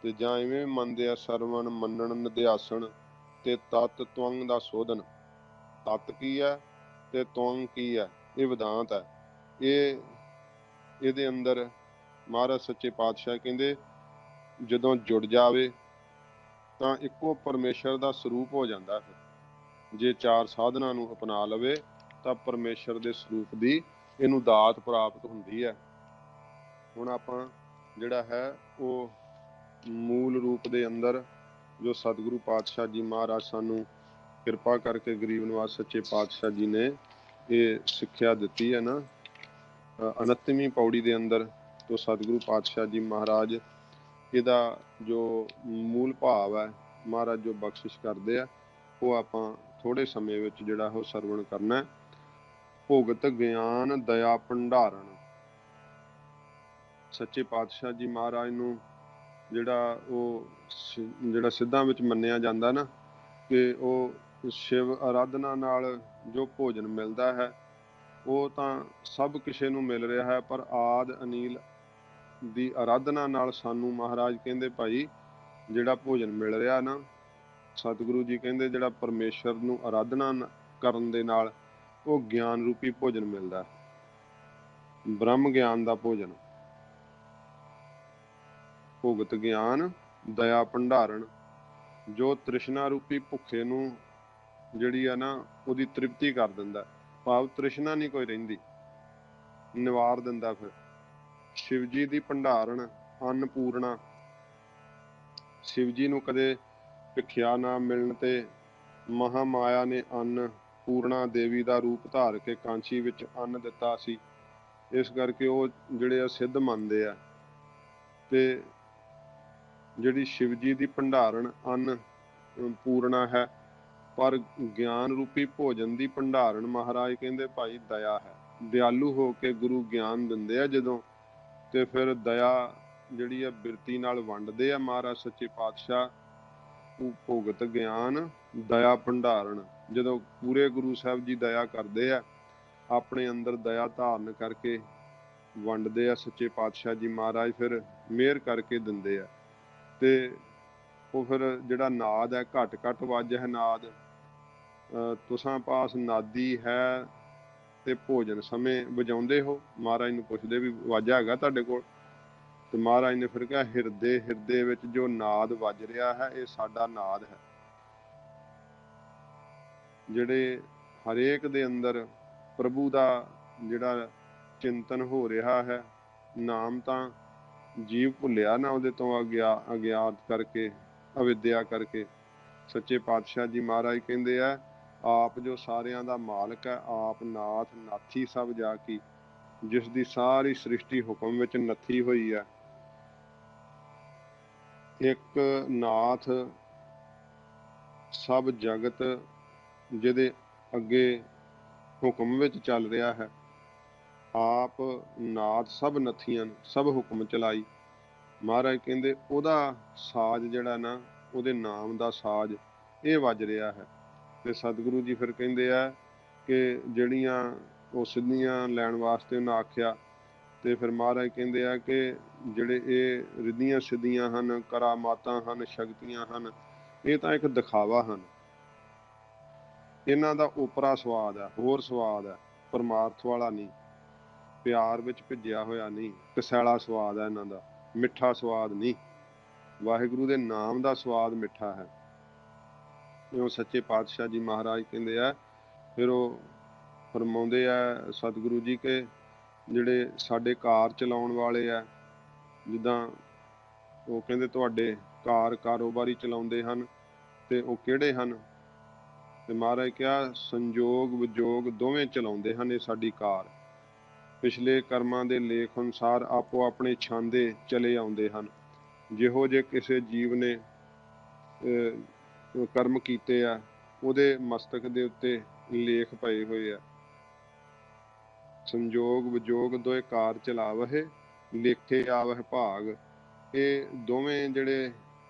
ਤੇ ਜਾਂ ਇਵੇਂ ਮੰਨਦੇ ਆ, ਸਰਵਣ ਮੰਨਣ ਨਿਧਿਆਸਣ ਤੇ ਤਤ ਤਵੰਗ ਦਾ ਸੋਧਨ। ਤਤ ਕੀ ਹੈ ਤੇ ਤਵੰਗ ਕੀ ਹੈ, ਇਹ ਵਿਦਾਂਤ ਹੈ। ਇਹਦੇ ਅੰਦਰ ਮਹਾਰਾਜ ਸੱਚੇ ਪਾਤਸ਼ਾਹ ਕਹਿੰਦੇ, ਜਦੋਂ ਜੁੜ ਜਾਵੇ ਤਾਂ ਇੱਕੋ ਪਰਮੇਸ਼ਰ ਦਾ ਸਰੂਪ ਹੋ ਜਾਂਦਾ ਹੈ। ਜੇ ਚਾਰ ਸਾਧਨਾਂ ਨੂੰ ਅਪਣਾ ਲਵੇ ਤਾਂ ਪਰਮੇਸ਼ਰ ਦੇ ਸਰੂਪ ਦੀ ਇਹਨੂੰ ਦਾਤ ਪ੍ਰਾਪਤ ਹੁੰਦੀ ਹੈ। ਹੁਣ ਆਪਾਂ ਜਿਹੜਾ ਹੈ ਉਹ ਮੂਲ ਰੂਪ ਦੇ ਅੰਦਰ ਜੋ ਸਤਿਗੁਰੂ ਪਾਤਸ਼ਾਹ ਜੀ ਮਹਾਰਾਜ ਸਾਨੂੰ ਕਿਰਪਾ ਕਰਕੇ ਗਰੀਬ ਨਿਵਾਸ ਸੱਚੇ ਪਾਤਸ਼ਾਹ ਜੀ ਨੇ ਇਹ ਸਿੱਖਿਆ ਦਿੱਤੀ ਹੈ ਨਾ, 29ਵੀਂ ਪੌੜੀ ਦੇ ਅੰਦਰ, ਤੋਂ ਸਤਿਗੁਰੂ ਪਾਤਸ਼ਾਹ ਜੀ ਮਹਾਰਾਜ ਇਹਦਾ ਜੋ ਮੂਲ ਭਾਵ ਹੈ ਮਹਾਰਾਜ ਜੋ ਬਖਸ਼ਿਸ਼ ਕਰਦੇ ਆ, ਉਹ ਆਪਾਂ ਥੋੜੇ ਸਮੇਂ ਵਿੱਚ ਜਿਹੜਾ ਉਹ ਸਰਵਣ ਕਰਨਾ। ਭੁਗਤ ਗਿਆਨ ਦਇਆ ਭੰਡਾਰਨ। ਸੱਚੇ ਪਾਤਸ਼ਾਹ ਜੀ ਮਹਾਰਾਜ ਨੂੰ ਜਿਹੜਾ ਸਿੱਧਾਂ ਵਿੱਚ ਮੰਨਿਆ ਜਾਂਦਾ ਨਾ ਕਿ ਉਹ ਸ਼ਿਵ ਆਰਾਧਨਾ ਨਾਲ ਜੋ ਭੋਜਨ ਮਿਲਦਾ ਹੈ ਉਹ ਤਾਂ ਸਭ ਕਿਸੇ ਨੂੰ ਮਿਲ ਰਿਹਾ ਹੈ, ਪਰ ਆਦ ਅਨੀਲ ਦੀ ਆਰਾਧਨਾ ਨਾਲ ਸਾਨੂੰ ਮਹਾਰਾਜ ਕਹਿੰਦੇ, ਭਾਈ ਜਿਹੜਾ ਭੋਜਨ ਮਿਲ ਰਿਹਾ ਨਾ, ਸਤਿਗੁਰੂ ਜੀ ਕਹਿੰਦੇ ਜਿਹੜਾ ਪਰਮੇਸ਼ਰ ਨੂੰ ਆਰਾਧਨਾ ਕਰਨ ਦੇ ਨਾਲ ਉਹ ਗਿਆਨ ਰੂਪੀ ਭੋਜਨ ਮਿਲਦਾ, ਬ੍ਰਹਮ ਗਿਆਨ ਦਾ ਭੋਜਨ। ਭੁਗਤ ਗਿਆਨ ਦਇਆ ਭੰਡਾਰਨ, ਜੋ ਤ੍ਰਿਸ਼ਨਾ ਰੂਪੀ ਭੁੱਖੇ ਨੂੰ ਜਿਹੜੀ ਆ ਨਾ ਉਹਦੀ ਤ੍ਰਿਪਤੀ ਕਰ ਦਿੰਦਾ, ਭਾਵ ਤ੍ਰਿਸ਼ਨਾ ਨਹੀਂ ਕੋਈ ਰਹਿੰਦੀ, ਨਿਵਾਰ ਦਿੰਦਾ। ਫਿਰ ਸ਼ਿਵ ਜੀ ਦੀ ਭੰਡਾਰਨ ਅੰਨਪੂਰਣਾ, ਸ਼ਿਵ ਜੀ ਨੂੰ ਕਦੇ ਭਿਖਿਆ ਨਾ ਮਿਲਣ ਤੇ ਮਹਾਮਾਇਆ ਨੇ ਅੰਨ ਪੂਰਣਾ ਦੇਵੀ ਦਾ ਰੂਪ ਧਾਰ ਕੇ ਕਾਂਚੀ ਵਿੱਚ ਅੰਨ ਦਿੱਤਾ ਸੀ, ਇਸ ਕਰਕੇ ਉਹ ਜਿਹੜੇ ਆ ਸਿੱਧ ਮੰਨਦੇ ਆ। ਤੇ ਜਿਹੜੀ ਸ਼ਿਵ ਜੀ ਦੀ ਭੰਡਾਰਨ ਅੰਨ ਪੂਰਣਾ ਹੈ, ਪਰ ਗਿਆਨ ਰੂਪੀ ਭੋਜਨ ਦੀ ਭੰਡਾਰਨ ਮਹਾਰਾਜ ਕਹਿੰਦੇ ਭਾਈ ਦਇਆ ਹੈ। ਦਿਆਲੂ ਹੋ ਕੇ ਗੁਰੂ ਗਿਆਨ ਦਿੰਦੇ ਆ ਜਦੋਂ, ਤੇ ਫਿਰ ਦਇਆ ਜਿਹੜੀ ਆ ਬਿਰਤੀ ਨਾਲ ਵੰਡਦੇ ਆ ਮਹਾਰਾਜ ਸੱਚੇ ਪਾਤਸ਼ਾਹ, ਭੁਗਤ ਗਿਆਨ ਦਇਆ ਭੰਡਾਰਨ। ਜਦੋਂ ਪੂਰੇ ਗੁਰੂ ਸਾਹਿਬ ਜੀ ਦਇਆ ਕਰਦੇ ਆ, ਆਪਣੇ ਅੰਦਰ ਦਇਆ ਧਾਰਨ ਕਰਕੇ ਵੰਡਦੇ ਆ ਸੱਚੇ ਪਾਤਸ਼ਾਹ ਜੀ ਮਹਾਰਾਜ, ਫਿਰ ਮਿਹਰ ਕਰਕੇ ਦਿੰਦੇ ਆ। ਤੇ ਉਹ ਫਿਰ ਜਿਹੜਾ ਨਾਦ ਹੈ, ਘੱਟ ਘੱਟ ਵੱਜ ਹੈ ਨਾਦ, ਤੁਸਾਂ ਪਾਸ ਨਾਦੀ ਹੈ ਤੇ ਭੋਜਨ ਸਮੇਂ ਵਜਾਉਂਦੇ ਹੋ। ਮਹਾਰਾਜ ਨੂੰ ਪੁੱਛਦੇ ਵੀ ਵਾਜਾ ਹੈਗਾ ਤੁਹਾਡੇ ਕੋਲ? ਤੇ ਮਹਾਰਾਜ ਨੇ ਫਿਰ ਕਿਹਾ, ਹਿਰਦੇ ਵਿੱਚ ਜੋ ਨਾਦ ਵੱਜ ਰਿਹਾ ਹੈ, ਇਹ ਸਾਡਾ ਨਾਦ ਹੈ। ਜਿਹੜੇ ਹਰੇਕ ਦੇ ਅੰਦਰ ਪ੍ਰਭੂ ਦਾ ਜਿਹੜਾ ਚਿੰਤਨ ਹੋ ਰਿਹਾ ਹੈ, ਨਾਮ ਤਾਂ ਜੀਵ ਭੁੱਲਿਆ ਨਾ ਉਹਦੇ ਤੋਂ ਅਗਿਆਤ ਕਰਕੇ, ਅਵਿਦਿਆ ਕਰਕੇ। ਸੱਚੇ ਪਾਤਸ਼ਾਹ ਜੀ ਮਹਾਰਾਜ ਕਹਿੰਦੇ ਆ, ਆਪ ਜੋ ਸਾਰਿਆਂ ਦਾ ਮਾਲਕ ਹੈ, ਆਪ ਨਾਥ ਨਾਥੀ ਸਭ ਜਾ ਕੀ, ਜਿਸ ਦੀ ਸਾਰੀ ਸ੍ਰਿਸ਼ਟੀ ਹੁਕਮ ਵਿੱਚ ਨੱਥੀ ਹੋਈ ਹੈ। ਇੱਕ ਨਾਥ ਸਭ ਜਗਤ ਜਿਹਦੇ ਅੱਗੇ ਹੁਕਮ ਵਿੱਚ ਚੱਲ ਰਿਹਾ ਹੈ। ਆਪ ਨਾਥ ਸਭ ਨੱਥੀਆਂ, ਸਭ ਹੁਕਮ ਚਲਾਈ। ਮਹਾਰਾਜ ਕਹਿੰਦੇ ਉਹਦਾ ਸਾਜ਼ ਜਿਹੜਾ ਨਾ, ਉਹਦੇ ਨਾਮ ਦਾ ਸਾਜ਼ ਇਹ ਵੱਜ ਰਿਹਾ ਹੈ। ਤੇ ਸਤਿਗੁਰੂ ਜੀ ਫਿਰ ਕਹਿੰਦੇ ਆ ਕਿ ਜਿਹੜੀਆਂ ਉਹ ਸਿੱਧੀਆਂ ਲੈਣ ਵਾਸਤੇ ਉਹਨਾਂ ਆਖਿਆ, ਤੇ ਫਿਰ ਮਹਾਰਾਜ ਕਹਿੰਦੇ ਆ ਕਿ ਜਿਹੜੇ ਇਹ ਰਿੱਧੀਆਂ ਸਿੱਧੀਆਂ ਹਨ, ਕਰਾਮਾਤਾਂ ਹਨ, ਸ਼ਕਤੀਆਂ ਹਨ, ਇਹ ਤਾਂ ਇੱਕ ਦਿਖਾਵਾ ਹਨ। ਇਹਨਾਂ ਦਾ ਉਪਰਾ ਸਵਾਦ ਹੈ, ਹੋਰ ਸਵਾਦ ਹੈ, ਪਰਮਾਰਥ ਵਾਲਾ ਨਹੀਂ, ਪਿਆਰ ਵਿੱਚ ਭਿੱਜਿਆ ਹੋਇਆ ਨਹੀਂ, ਕਸੈਲਾ ਸਵਾਦ ਹੈ ਇਹਨਾਂ ਦਾ, ਮਿੱਠਾ ਸਵਾਦ ਨਹੀਂ। ਵਾਹਿਗੁਰੂ ਦੇ ਨਾਮ ਦਾ ਸਵਾਦ ਮਿੱਠਾ ਹੈ। ਉਹ ਸੱਚੇ ਪਾਤਸ਼ਾਹ ਜੀ ਮਹਾਰਾਜ ਕਹਿੰਦੇ ਆ, ਫਿਰ ਉਹ ਫਰਮਾਉਂਦੇ ਆ ਸਤਿਗੁਰੂ ਜੀ ਕਿ ਜਿਹੜੇ ਸਾਡੇ ਕਾਰ ਚਲਾਉਣ ਵਾਲੇ ਆ, ਜਿੱਦਾਂ ਉਹ ਕਹਿੰਦੇ ਤੁਹਾਡੇ ਕਾਰੋਬਾਰੀ ਚਲਾਉਂਦੇ ਹਨ, ਤੇ ਉਹ ਕਿਹੜੇ ਹਨ? ਤੇ ਮਹਾਰਾਜ ਕਿਹਾ, ਸੰਜੋਗ ਵਿਜੋਗ ਦੋਵੇਂ ਚਲਾਉਂਦੇ ਹਨ ਇਹ ਸਾਡੀ ਕਾਰ। ਪਿਛਲੇ ਕਰਮਾਂ ਦੇ ਲੇਖ ਅਨੁਸਾਰ ਆਪੋ ਆਪਣੇ ਛਾਂਦੇ ਚਲੇ ਆਉਂਦੇ ਹਨ। ਜਿਹੋ ਜੇ ਕਿਸੇ ਜੀਵ ਨੇ ਕਰਮ ਕੀਤੇ ਆ, ਉਹਦੇ ਮਸਤਕ ਦੇ ਉੱਤੇ ਲੇਖ ਪਏ ਹੋਏ ਆ। ਸੰਜੋਗ ਵਿਜੋਗ ਦੋਏ ਕਾਰ ਚਲਾਵਹਿ, ਲੇਖੇ ਆਵਹਿ ਭਾਗ। ਇਹ ਦੋਵੇਂ ਜਿਹੜੇ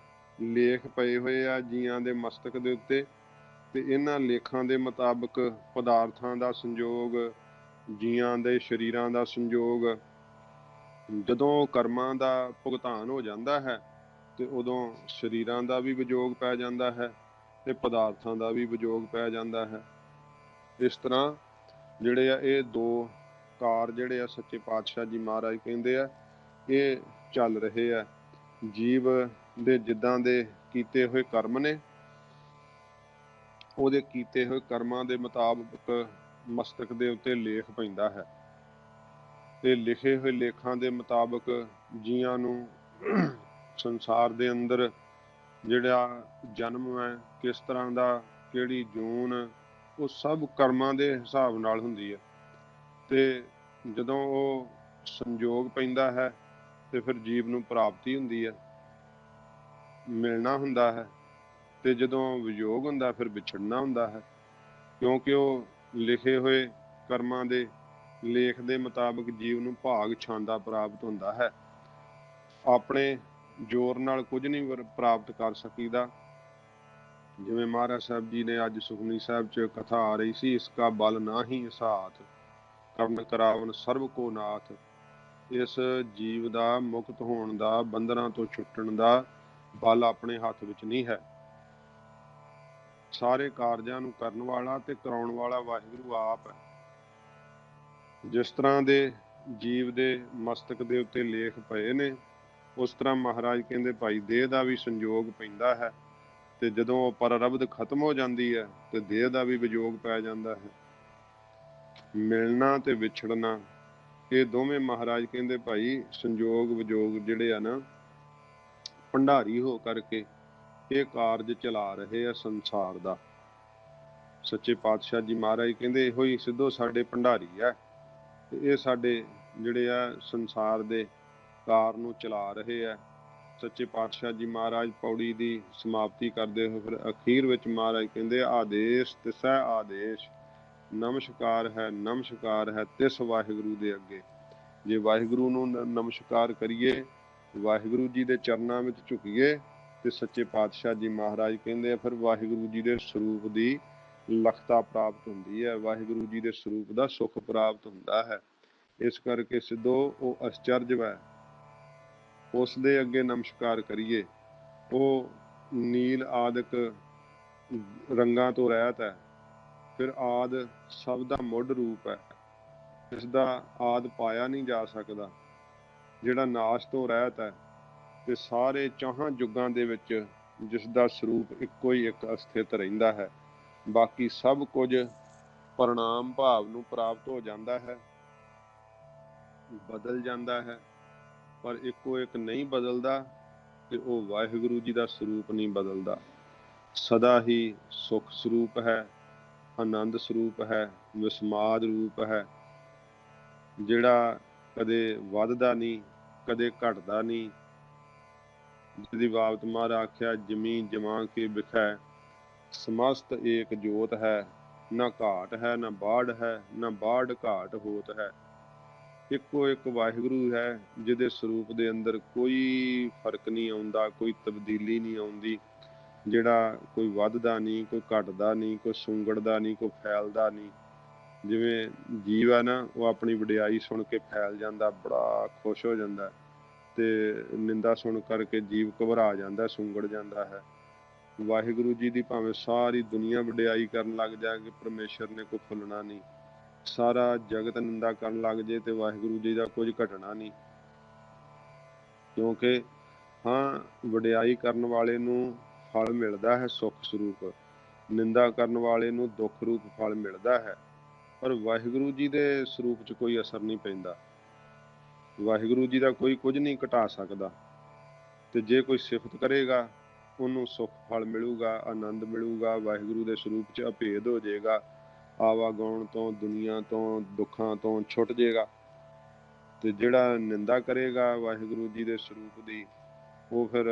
ਲੇਖ ਪਏ ਹੋਏ ਆ ਜੀਆਂ ਦੇ ਮਸਤਕ ਦੇ ਉੱਤੇ, ਤੇ ਇਹਨਾਂ ਲੇਖਾਂ ਦੇ ਮੁਤਾਬਕ ਪਦਾਰਥਾਂ ਦਾ ਸੰਜੋਗ, ਜੀਆਂ ਦੇ ਸਰੀਰਾਂ ਦਾ ਸੰਜੋਗ, ਜਦੋਂ ਕਰਮਾਂ ਦਾ ਭੁਗਤਾਨ ਹੋ ਜਾਂਦਾ ਹੈ ਤੇ ਉਦੋਂ ਸਰੀਰਾਂ ਦਾ ਵੀ ਵਿਜੋਗ ਪੈ ਜਾਂਦਾ ਹੈ ਤੇ ਪਦਾਰਥਾਂ ਦਾ ਵੀ ਵਿਜੋਗ ਪੈ ਜਾਂਦਾ ਹੈ। ਇਸ ਤਰ੍ਹਾਂ ਜਿਹੜੇ ਆ ਇਹ ਦੋ ਕਾਰ ਜਿਹੜੇ ਆ ਸੱਚੇ ਪਾਤਸ਼ਾਹ ਜੀ ਮਹਾਰਾਜ ਕਹਿੰਦੇ ਆ, ਇਹ ਚੱਲ ਰਹੇ ਆ। ਜੀਵ ਦੇ ਜਿੱਦਾਂ ਦੇ ਕੀਤੇ ਹੋਏ ਕਰਮ ਨੇ, ਉਹਦੇ ਕੀਤੇ ਹੋਏ ਕਰਮਾਂ ਦੇ ਮੁਤਾਬਕ ਮਸਤਕ ਦੇ ਉੱਤੇ ਲੇਖ ਪੈਂਦਾ ਹੈ, ਤੇ ਲਿਖੇ ਹੋਏ ਲੇਖਾਂ ਦੇ ਮੁਤਾਬਕ ਜੀਆਂ ਨੂੰ ਸੰਸਾਰ ਦੇ ਅੰਦਰ ਜਿਹੜਾ ਜਨਮ ਹੈ, ਕਿਸ ਤਰ੍ਹਾਂ ਦਾ, ਕਿਹੜੀ ਜੂਨ, ਉਹ ਸਭ ਕਰਮਾਂ ਦੇ ਹਿਸਾਬ ਨਾਲ ਹੁੰਦੀ ਹੈ। ਤੇ ਜਦੋਂ ਉਹ ਸੰਜੋਗ ਪੈਂਦਾ ਹੈ ਤੇ ਫਿਰ ਜੀਵ ਨੂੰ ਪ੍ਰਾਪਤੀ ਹੁੰਦੀ ਹੈ, ਮਿਲਣਾ ਹੁੰਦਾ ਹੈ। ਤੇ ਜਦੋਂ ਵਿਯੋਗ ਹੁੰਦਾ ਫਿਰ ਵਿਛੜਨਾ ਹੁੰਦਾ ਹੈ, ਕਿਉਂਕਿ ਉਹ ਲਿਖੇ ਹੋਏ ਕਰਮਾਂ ਦੇ ਲੇਖ ਦੇ ਮੁਤਾਬਕ ਜੀਵ ਨੂੰ ਭਾਗ ਛਾਂਦਾ ਪ੍ਰਾਪਤ ਹੁੰਦਾ ਹੈ। ਆਪਣੇ ਜ਼ੋਰ ਨਾਲ ਕੁਝ ਨਹੀਂ ਪ੍ਰਾਪਤ ਕਰ ਸਕੀਦਾ। ਜਿਵੇਂ ਮਹਾਰਾਜ ਸਾਹਿਬ ਜੀ ਨੇ ਅੱਜ ਸੁਖਮਨੀ ਸਾਹਿਬ 'ਚ ਕਥਾ ਆ ਰਹੀ ਸੀ, ਇਸ ਕਾ ਬਲ ਨਾਹੀਂ ਸਾਥ, ਕਰਨ ਕਰਾਵਨ ਸਰਬ ਕੋ ਨਾਥ। ਇਸ ਜੀਵ ਦਾ ਮੁਕਤ ਹੋਣ ਦਾ, ਬੰਧਨਾਂ ਤੋਂ ਛੁੱਟਣ ਦਾ ਬਲ ਆਪਣੇ ਹੱਥ ਵਿੱਚ ਨਹੀਂ ਹੈ। ਸਾਰੇ ਕਾਰਜਾਂ ਨੂੰ ਕਰਨ ਵਾਲਾ ਤੇ ਕਰਾਉਣ ਵਾਲਾ ਵਾਹਿਗੁਰੂ ਆਪ ਹੈ। ਜਿਸ ਤਰ੍ਹਾਂ ਦੇ ਜੀਵ ਦੇ ਮਸਤਕ ਦੇ ਉੱਤੇ ਲੇਖ ਪਏ ਨੇ, ਉਸ ਤਰ੍ਹਾਂ ਮਹਾਰਾਜ ਕਹਿੰਦੇ ਭਾਈ ਦੇਹ ਦਾ ਵੀ ਸੰਜੋਗ ਪੈਂਦਾ ਹੈ, ਤੇ ਜਦੋਂ ਉਹ ਪਰਰਬਧ ਖਤਮ ਹੋ ਜਾਂਦੀ ਹੈ ਤੇ ਦੇਹ ਦਾ ਵੀ ਵਿਜੋਗ ਪੈ ਜਾਂਦਾ ਹੈ। ਮਿਲਣਾ ਤੇ ਵਿਛੜਨਾ, ਇਹ ਦੋਵੇਂ ਮਹਾਰਾਜ ਕਹਿੰਦੇ ਭਾਈ ਸੰਜੋਗ ਵਿਜੋਗ ਜਿਹੜੇ ਆ ਨਾ, ਭੰਡਾਰੀ ਹੋ ਕਰਕੇ ਇਹ ਕਾਰਜ ਚਲਾ ਰਹੇ ਆ ਸੰਸਾਰ ਦਾ। ਸੱਚੇ ਪਾਤਸ਼ਾਹ ਜੀ ਮਹਾਰਾਜ ਕਹਿੰਦੇ ਇਹੋ ਹੀ ਸਿੱਧੋ ਸਾਡੇ ਭੰਡਾਰੀ ਹੈ, ਤੇ ਇਹ ਸਾਡੇ ਜਿਹੜੇ ਆ ਸੰਸਾਰ ਦੇ ਕਾਰ ਨੂੰ ਚਲਾ ਰਹੇ ਆ। ਸੱਚੇ ਪਾਤਸ਼ਾਹ ਜੀ ਮਹਾਰਾਜ ਪੌੜੀ ਦੀ ਸਮਾਪਤੀ ਕਰਦੇ ਹੋਏ ਫਿਰ ਅਖੀਰ ਵਿੱਚ ਮਹਾਰਾਜ ਕਹਿੰਦੇ, ਆਦੇਸ਼ ਤਿਸੈ ਆਦੇਸ਼, ਨਮਸਕਾਰ ਹੈ ਨਮਸਕਾਰ ਹੈ ਤਿਸ ਵਾਹਿਗੁਰੂ ਦੇ ਅੱਗੇ। ਜੇ ਵਾਹਿਗੁਰੂ ਨੂੰ ਨਮਸਕਾਰ ਕਰੀਏ, ਵਾਹਿਗੁਰੂ ਜੀ ਦੇ ਚਰਨਾਂ ਵਿੱਚ ਝੁਕੀਏ, ਤੇ ਸੱਚੇ ਪਾਤਸ਼ਾਹ ਜੀ ਮਹਾਰਾਜ ਕਹਿੰਦੇ ਆ ਫਿਰ ਵਾਹਿਗੁਰੂ ਜੀ ਦੇ ਸਰੂਪ ਦੀ ਲਖਤਾ ਪ੍ਰਾਪਤ ਹੁੰਦੀ ਹੈ, ਵਾਹਿਗੁਰੂ ਜੀ ਦੇ ਸਰੂਪ ਦਾ ਸੁੱਖ ਪ੍ਰਾਪਤ ਹੁੰਦਾ ਹੈ। ਇਸ ਕਰਕੇ ਸਿੱਧੋ ਉਹ ਅਚਰਜ ਹੈ, ਉਸ ਦੇ ਅੱਗੇ ਨਮਸਕਾਰ ਕਰੀਏ। ਉਹ ਨੀਲ ਆਦਿਕ ਰੰਗਾਂ ਤੋਂ ਰਹਿਤ ਹੈ, ਫਿਰ ਆਦ ਸਭ ਦਾ ਮੁੱਢ ਰੂਪ ਹੈ, ਇਸ ਦਾ ਆਦ ਪਾਇਆ ਨਹੀਂ ਜਾ ਸਕਦਾ, ਜਿਹੜਾ ਨਾਸ਼ ਤੋਂ ਰਹਿਤ ਹੈ ਤੇ ਸਾਰੇ ਚਾਹਾਂ ਯੁੱਗਾਂ ਦੇ ਵਿੱਚ ਜਿਸ ਦਾ ਸਰੂਪ ਇੱਕੋ ਹੀ ਇੱਕ ਅਸਥਿਤ ਰਹਿੰਦਾ ਹੈ। ਬਾਕੀ ਸਭ ਕੁਝ ਪ੍ਰਣਾਮ ਭਾਵ ਨੂੰ ਪ੍ਰਾਪਤ ਹੋ ਜਾਂਦਾ ਹੈ, ਬਦਲ ਜਾਂਦਾ ਹੈ, ਪਰ ਇੱਕੋ ਇੱਕ ਨਹੀਂ ਬਦਲਦਾ ਤੇ ਉਹ ਵਾਹਿਗੁਰੂ ਜੀ ਦਾ ਸਰੂਪ ਨਹੀਂ ਬਦਲਦਾ। ਸਦਾ ਹੀ ਸੁਖ ਸਰੂਪ ਹੈ, ਆਨੰਦ ਸਰੂਪ ਹੈ, ਵਿਸਮਾਦ ਰੂਪ ਹੈ, ਜਿਹੜਾ ਕਦੇ ਵੱਧਦਾ ਨਹੀਂ, ਕਦੇ ਘਟਦਾ ਨਹੀਂ, ਜਿਹਦੀ ਬਾਬਤ ਮਹਾਰਾਜ ਆਖਿਆ ਜਮੀ ਜਮਾ ਕੇ ਵਿਖੈ ਸਮਸਤ ਏਕ ਜੋਤ ਹੈ, ਨਾ ਘਾਟ ਹੈ ਨਾ ਬਾੜ ਹੈ, ਨਾ ਬਾੜ ਘਾਟ ਹੋਤ ਹੈ। ਇੱਕੋ ਇੱਕ ਵਾਹਿਗੁਰੂ ਹੈ ਜਿਹਦੇ ਸਰੂਪ ਦੇ ਅੰਦਰ ਕੋਈ ਫਰਕ ਨਹੀਂ ਆਉਂਦਾ, ਕੋਈ ਤਬਦੀਲੀ ਨਹੀਂ ਆਉਂਦੀ, ਜਿਹੜਾ ਕੋਈ ਵੱਧਦਾ ਨਹੀਂ, ਕੋਈ ਘਟਦਾ ਨਹੀਂ, ਕੋਈ ਸੁੰਗੜਦਾ ਨਹੀਂ, ਕੋਈ ਫੈਲਦਾ ਨਹੀਂ। ਜਿਵੇਂ ਜੀਵ ਹੈ ਨਾ, ਉਹ ਆਪਣੀ ਵਡਿਆਈ ਸੁਣ ਕੇ ਫੈਲ ਜਾਂਦਾ, ਬੜਾ ਖੁਸ਼ ਹੋ ਜਾਂਦਾ, ਤੇ ਨਿੰਦਾ ਸੁਣ ਕਰਕੇ ਜੀਵ ਘਬਰਾ ਜਾਂਦਾ, ਸੁੰਗੜ ਜਾਂਦਾ ਹੈ। ਵਾਹਿਗੁਰੂ ਜੀ ਦੀ ਭਾਵੇਂ ਸਾਰੀ ਦੁਨੀਆ ਵਡਿਆਈ ਕਰਨ ਲੱਗ ਜਾਏ, ਪਰਮੇਸ਼ਰ ਨੇ ਕੋਈ ਫੁੱਲਣਾ ਨਹੀਂ। ਸਾਰਾ ਜਗਤ ਨਿੰਦਾ ਕਰਨ ਲੱਗ ਜੇ ਤੇ ਵਾਹਿਗੁਰੂ ਜੀ ਦਾ ਕੁਝ ਘਟਣਾ ਨਹੀਂ, ਕਿਉਂਕਿ ਹਾਂ ਵਡਿਆਈ ਕਰਨ ਵਾਲੇ ਨੂੰ ਫਲ ਮਿਲਦਾ ਹੈ ਸੁੱਖ ਸਰੂਪ, ਨਿੰਦਾ ਕਰਨ ਵਾਲੇ ਨੂੰ ਦੁੱਖ ਰੂਪ ਫਲ ਮਿਲਦਾ ਹੈ, ਪਰ ਵਾਹਿਗੁਰੂ ਜੀ ਦੇ ਸਰੂਪ 'ਚ ਕੋਈ ਅਸਰ ਨਹੀਂ ਪੈਂਦਾ। ਵਾਹਿਗੁਰੂ ਜੀ ਦਾ ਕੋਈ ਕੁਝ ਨਹੀਂ ਘਟਾ ਸਕਦਾ, ਤੇ ਜੇ ਕੋਈ ਸਿਫਤ ਕਰੇਗਾ ਉਹਨੂੰ ਸੁੱਖ ਫਲ ਮਿਲੂਗਾ, ਆਨੰਦ ਮਿਲੂਗਾ, ਵਾਹਿਗੁਰੂ ਦੇ ਸਰੂਪ 'ਚ ਅਭੇਦ ਹੋ ਜਾਏਗਾ, ਆਵਾਗਾਉਣ ਤੋਂ, ਦੁਨੀਆ ਤੋਂ, ਦੁੱਖਾਂ ਤੋਂ ਛੁੱਟ ਜਾਏਗਾ। ਤੇ ਜਿਹੜਾ ਨਿੰਦਾ ਕਰੇਗਾ ਵਾਹਿਗੁਰੂ ਜੀ ਦੇ ਸਰੂਪ ਦੀ, ਉਹ ਫਿਰ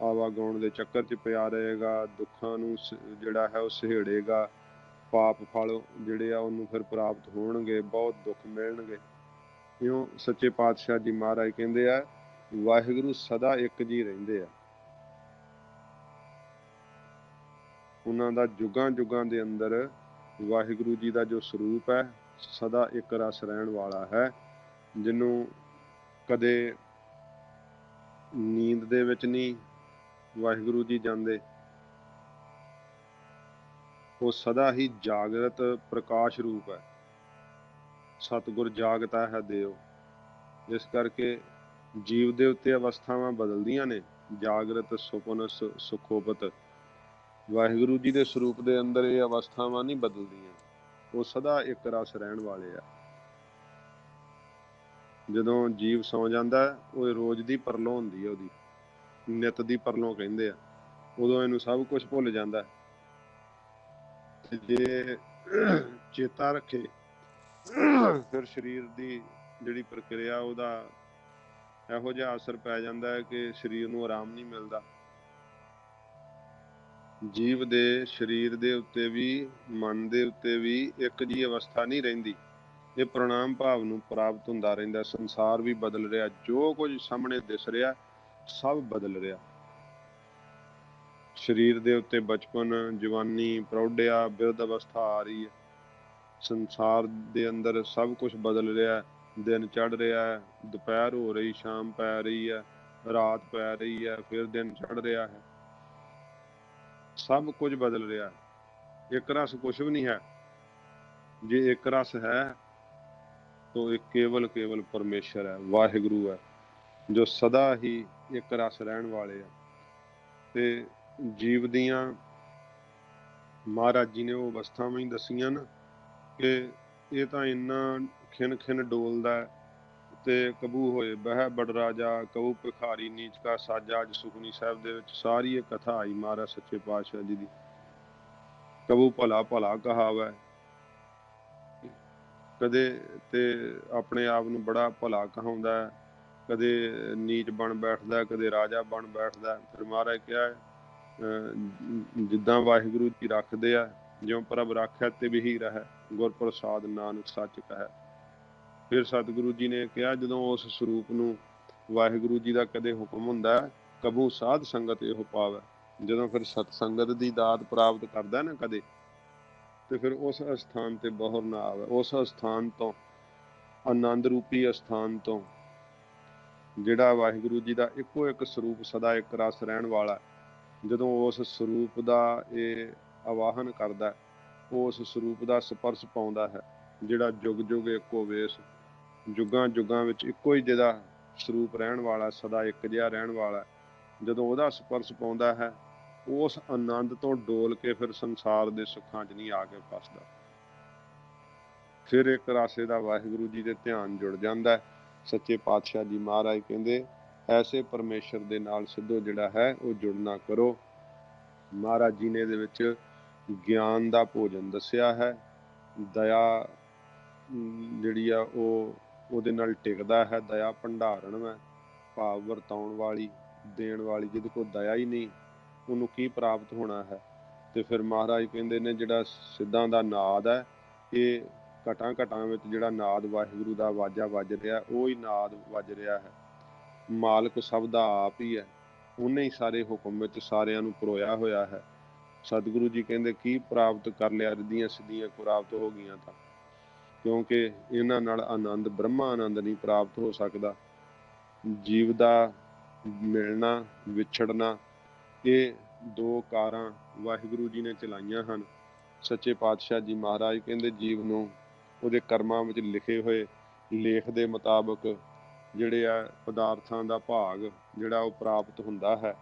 ਆਵਾਗਾਉਣ ਦੇ ਚੱਕਰ 'ਚ ਪਿਆ ਰਹੇਗਾ, ਦੁੱਖਾਂ ਨੂੰ ਜਿਹੜਾ ਹੈ ਉਹ ਸਹੇੜੇਗਾ, ਪਾਪ ਫਲ ਜਿਹੜੇ ਆ ਉਹਨੂੰ ਫਿਰ ਪ੍ਰਾਪਤ ਹੋਣਗੇ, ਬਹੁਤ ਦੁੱਖ ਮਿਲਣਗੇ। ਇਉਂ ਸੱਚੇ ਪਾਤਸ਼ਾਹ ਜੀ ਮਹਾਰਾਜ ਕਹਿੰਦੇ ਆ ਵਾਹਿਗੁਰੂ ਸਦਾ ਇੱਕ ਜੀ ਰਹਿੰਦੇ ਆ, ਉਹਨਾਂ ਦਾ ਜੁਗਾਂ ਜੁਗਾਂ ਦੇ ਅੰਦਰ ਵਾਹਿਗੁਰੂ ਜੀ ਦਾ ਜੋ ਸਰੂਪ ਹੈ ਸਦਾ ਇੱਕ ਰਸ ਰਹਿਣ ਵਾਲਾ ਹੈ, ਜਿਹਨੂੰ ਕਦੇ ਨੀਂਦ ਦੇ ਵਿੱਚ ਨਹੀਂ ਵਾਹਿਗੁਰੂ ਜੀ ਜਾਂਦੇ, ਉਹ ਸਦਾ ਹੀ ਜਾਗਰਤ ਪ੍ਰਕਾਸ਼ ਰੂਪ ਹੈ। ਸਤਿਗੁਰ ਜਾਗਤਾ ਹੈ ਦੇਵ। ਇਸ ਕਰਕੇ ਜੀਵ ਦੇ ਉੱਤੇ ਅਵਸਥਾਵਾਂ ਬਦਲਦੀਆਂ ਨੇ, ਜਾਗਰਤ, ਸੁਪਨ, ਸੁਖੋਪਤ। ਵਾਹਿਗੁਰੂ ਜੀ ਦੇ ਸਰੂਪ ਦੇ ਅੰਦਰ ਇਹ ਅਵਸਥਾਵਾਂ ਨਹੀਂ ਬਦਲਦੀਆਂ, ਉਹ ਸਦਾ ਇੱਕ ਰਸ ਰਹਿਣ ਵਾਲੇ ਆ। ਜਦੋਂ ਜੀਵ ਸੌਂ ਜਾਂਦਾ, ਉਹ ਰੋਜ਼ ਦੀ ਪਰਲੋਂ ਹੁੰਦੀ ਹੈ, ਉਹਦੀ ਨਿਤ ਦੀ ਪਰਲੋਂ ਕਹਿੰਦੇ ਆ, ਉਦੋਂ ਇਹਨੂੰ ਸਭ ਕੁਝ ਭੁੱਲ ਜਾਂਦਾ। ਜੇ ਚੇਤਾ ਰੱਖੇ ਫਿਰ ਸਰੀਰ ਦੀ ਜਿਹੜੀ ਪ੍ਰਕਿਰਿਆ ਉਹਦਾ ਇਹੋ ਜਿਹਾ ਅਸਰ ਪੈ ਜਾਂਦਾ ਹੈ ਕਿ ਸਰੀਰ ਨੂੰ ਆਰਾਮ ਨਹੀਂ ਮਿਲਦਾ। ਜੀਵ ਦੇ ਸਰੀਰ ਦੇ ਉੱਤੇ ਵੀ, ਮਨ ਦੇ ਉੱਤੇ ਵੀ ਇੱਕ ਜਿਹੀ ਅਵਸਥਾ ਨਹੀਂ ਰਹਿੰਦੀ। ਇਹ ਪ੍ਰਣਾਮ ਭਾਵ ਨੂੰ ਪ੍ਰਾਪਤ ਹੁੰਦਾ ਰਹਿੰਦਾ। ਸੰਸਾਰ ਵੀ ਬਦਲ ਰਿਹਾ, ਜੋ ਕੁਝ ਸਾਹਮਣੇ ਦਿਸ ਰਿਹਾ ਸਭ ਬਦਲ ਰਿਹਾ। ਸਰੀਰ ਦੇ ਉੱਤੇ ਬਚਪਨ, ਜਵਾਨੀ, ਪ੍ਰੌਢਿਆ, ਬਿਰਧ ਅਵਸਥਾ ਆ ਰਹੀ ਹੈ। ਸੰਸਾਰ ਦੇ ਅੰਦਰ ਸਭ ਕੁਝ ਬਦਲ ਰਿਹਾ, ਦਿਨ ਚੜ੍ਹ ਰਿਹਾ ਹੈ, ਦੁਪਹਿਰ ਹੋ ਰਹੀ, ਸ਼ਾਮ ਪੈ ਰਹੀ ਹੈ, ਰਾਤ ਪੈ ਰਹੀ ਹੈ, ਫਿਰ ਦਿਨ ਚੜ੍ਹ ਰਿਹਾ ਹੈ, ਸਭ ਕੁਝ ਬਦਲ ਰਿਹਾ। ਇੱਕ ਰਸ ਕੁਛ ਵੀ ਨਹੀਂ ਹੈ। ਜੇ ਇੱਕ ਰਸ ਹੈ ਤਾਂ ਇਹ ਕੇਵਲ ਕੇਵਲ ਪਰਮੇਸ਼ਰ ਹੈ, ਵਾਹਿਗੁਰੂ ਹੈ, ਜੋ ਸਦਾ ਹੀ ਇੱਕ ਰਸ ਰਹਿਣ ਵਾਲੇ ਆ। ਤੇ ਜੀਵ ਦੀਆਂ ਮਹਾਰਾਜ ਜੀ ਨੇ ਉਹ ਅਵਸਥਾਵਾਂ ਹੀ ਦੱਸੀਆਂ ਨਾ ਕਿ ਇਹ ਤਾਂ ਇੰਨਾ ਖਿਨ ਖਿਨ ਡੋਲਦਾ ਤੇ ਕਬੂ ਹੋਏ ਬਹਿ ਬੜ ਰਾਜਾ, ਕਬੂ ਭਿਖਾਰੀ ਨੀਚ ਕਾ ਸਾਜਾ। ਅੱਜ ਸੁਖਮਨੀ ਸਾਹਿਬ ਦੇ ਵਿੱਚ ਸਾਰੀ ਇਹ ਕਥਾ ਆਈ ਮਹਾਰਾਜ ਸੱਚੇ ਪਾਤਸ਼ਾਹ ਜੀ ਦੀ। ਕਬੂ ਭਲਾ ਭਲਾ ਕਹਾਵੈ, ਕਦੇ ਤੇ ਆਪਣੇ ਆਪ ਨੂੰ ਬੜਾ ਭਲਾ ਕਹਾਉਂਦਾ, ਕਦੇ ਨੀਚ ਬਣ ਬੈਠਦਾ, ਕਦੇ ਰਾਜਾ ਬਣ ਬੈਠਦਾ। ਫਿਰ ਮਹਾਰਾਜ ਕਿਹਾ ਜਿੱਦਾਂ ਵਾਹਿਗੁਰੂ ਜੀ ਰੱਖਦੇ ਆ, ਜਿਉਂ ਪ੍ਰਭ ਰਾਖਿਆ ਤੇ ਵੀ ਰਹਿ, ਗੁਰ ਪ੍ਰਸਾਦ ਨਾਨਕ ਸੱਚ ਕਹੈ। ਫਿਰ ਸਤਿਗੁਰੂ ਜੀ ਨੇ ਕਿਹਾ ਜਦੋਂ ਉਸ ਸਰੂਪ ਨੂੰ ਵਾਹਿਗੁਰੂ ਜੀ ਦਾ ਕਦੇ ਹੁਕਮ ਹੁੰਦਾ ਕਬੂ ਸਾਧ ਸੰਗਤ ਇਹੋ ਪਾਵੈ। ਜਦੋਂ ਫਿਰ ਸਤ ਸੰਗਤ ਦੀ ਦਾਤ ਪ੍ਰਾਪਤ ਕਰਦਾ ਨਾ ਕਦੇ, ਤੇ ਫਿਰ ਉਸ ਅਸਥਾਨ ਤੇ ਬਹੁਰ ਨਾ ਆਵੇ। ਉਸ ਅਸਥਾਨ ਤੋਂ, ਆਨੰਦ ਰੂਪੀ ਅਸਥਾਨ ਤੋਂ, ਜਿਹੜਾ ਵਾਹਿਗੁਰੂ ਜੀ ਦਾ ਇੱਕੋ ਇੱਕ ਸਰੂਪ ਸਦਾ ਇੱਕ ਰਸ ਰਹਿਣ ਵਾਲਾ, ਜਦੋਂ ਉਸ ਸਰੂਪ ਦਾ ਇਹ ਆਵਾਹਨ ਕਰਦਾ, ਉਸ ਸਰੂਪ ਦਾ ਸਪਰਸ਼ ਪਾਉਂਦਾ ਹੈ, ਜਿਹੜਾ ਜੁਗ ਜੁਗ ਇੱਕੋ ਵੇਸ, ਜੁਗਾਂ ਜੁਗਾਂ ਵਿੱਚ ਇੱਕੋ ਹੀ ਜਿਹਦਾ ਸਰੂਪ ਰਹਿਣ ਵਾਲਾ, ਸਦਾ ਇੱਕ ਜਿਹਾ ਰਹਿਣ ਵਾਲਾ, ਜਦੋਂ ਉਹਦਾ ਸਪਰਸ਼ ਪਾਉਂਦਾ ਹੈ, ਉਸ ਆਨੰਦ ਤੋਂ ਡੋਲ ਕੇ ਫਿਰ ਸੰਸਾਰ ਦੇ ਸੁੱਖਾਂ 'ਚ ਨਹੀਂ ਆ ਕੇ ਫਸਦਾ। ਫਿਰ ਇੱਕ ਰਾਸੇ ਦਾ ਵਾਹਿਗੁਰੂ ਜੀ ਦੇ ਧਿਆਨ ਜੁੜ ਜਾਂਦਾ। ਸੱਚੇ ਪਾਤਸ਼ਾਹ ਜੀ ਮਹਾਰਾਜ ਕਹਿੰਦੇ ਐਸੇ ਪਰਮੇਸ਼ਰ ਦੇ ਨਾਲ ਸਿੱਧੋ ਜਿਹੜਾ ਹੈ ਉਹ ਜੁੜਨਾ ਕਰੋ। ਮਹਾਰਾਜ ਜੀ ਨੇ ਇਹਦੇ ਵਿੱਚ ਗਿਆਨ ਦਾ ਭੋਜਨ ਦੱਸਿਆ ਹੈ। ਦਇਆ ਜਿਹੜੀ ਆ ਉਹ ਉਹਦੇ ਨਾਲ ਟਿਕਦਾ ਹੈ। ਦਇਆ ਭੰਡਾਰਨ ਹੈ, ਭਾਵ ਵਰਤਾਉਣ ਵਾਲੀ, ਦੇਣ ਵਾਲੀ। ਜਿਹਦੇ ਕੋਲ ਦਇਆ ਹੀ ਨਹੀਂ, ਉਹਨੂੰ ਕੀ ਪ੍ਰਾਪਤ ਹੋਣਾ ਹੈ। ਤੇ ਫਿਰ ਮਹਾਰਾਜ ਕਹਿੰਦੇ ਨੇ ਜਿਹੜਾ ਸਿੱਧਾਂ ਦਾ ਨਾਦ ਹੈ, ਇਹ ਘਟਾਂ ਘਟਾਂ ਵਿੱਚ ਜਿਹੜਾ ਨਾਦ ਵਾਹਿਗੁਰੂ ਦਾ ਵਾਜਾ ਵੱਜ ਰਿਹਾ, ਉਹ ਹੀ ਨਾਦ ਵੱਜ ਰਿਹਾ ਹੈ। ਮਾਲਕ ਸਭ ਦਾ ਆਪ ਹੀ ਹੈ, ਉਹਨੇ ਹੀ ਸਾਰੇ ਹੁਕਮ ਵਿੱਚ ਸਾਰਿਆਂ ਨੂੰ ਪਰੋਇਆ ਹੋਇਆ ਹੈ। ਸਤਿਗੁਰੂ ਜੀ ਕਹਿੰਦੇ ਕੀ ਪ੍ਰਾਪਤ ਕਰ ਲਿਆ, ਰਿੱਧੀਆਂ ਸਿੱਧੀਆਂ ਪ੍ਰਾਪਤ ਹੋ ਗਈਆਂ ਤਾਂ, ਕਿਉਂਕਿ ਇਹਨਾਂ ਨਾਲ ਆਨੰਦ, ਬ੍ਰਹਮਾ ਆਨੰਦ ਨਹੀਂ ਪ੍ਰਾਪਤ ਹੋ ਸਕਦਾ। ਜੀਵ ਦਾ ਮਿਲਣਾ ਵਿਛੜਨਾ, ਇਹ ਦੋ ਕਾਰਾਂ ਵਾਹਿਗੁਰੂ ਜੀ ਨੇ ਚਲਾਈਆਂ ਹਨ। ਸੱਚੇ ਪਾਤਸ਼ਾਹ ਜੀ ਮਹਾਰਾਜ ਕਹਿੰਦੇ ਜੀਵ ਨੂੰ ਉਹਦੇ ਕਰਮਾਂ ਵਿੱਚ ਲਿਖੇ ਹੋਏ ਲੇਖ ਦੇ ਮੁਤਾਬਕ ਜਿਹੜੇ ਆ ਪਦਾਰਥਾਂ ਦਾ ਭਾਗ ਜਿਹੜਾ ਉਹ ਪ੍ਰਾਪਤ ਹੁੰਦਾ ਹੈ।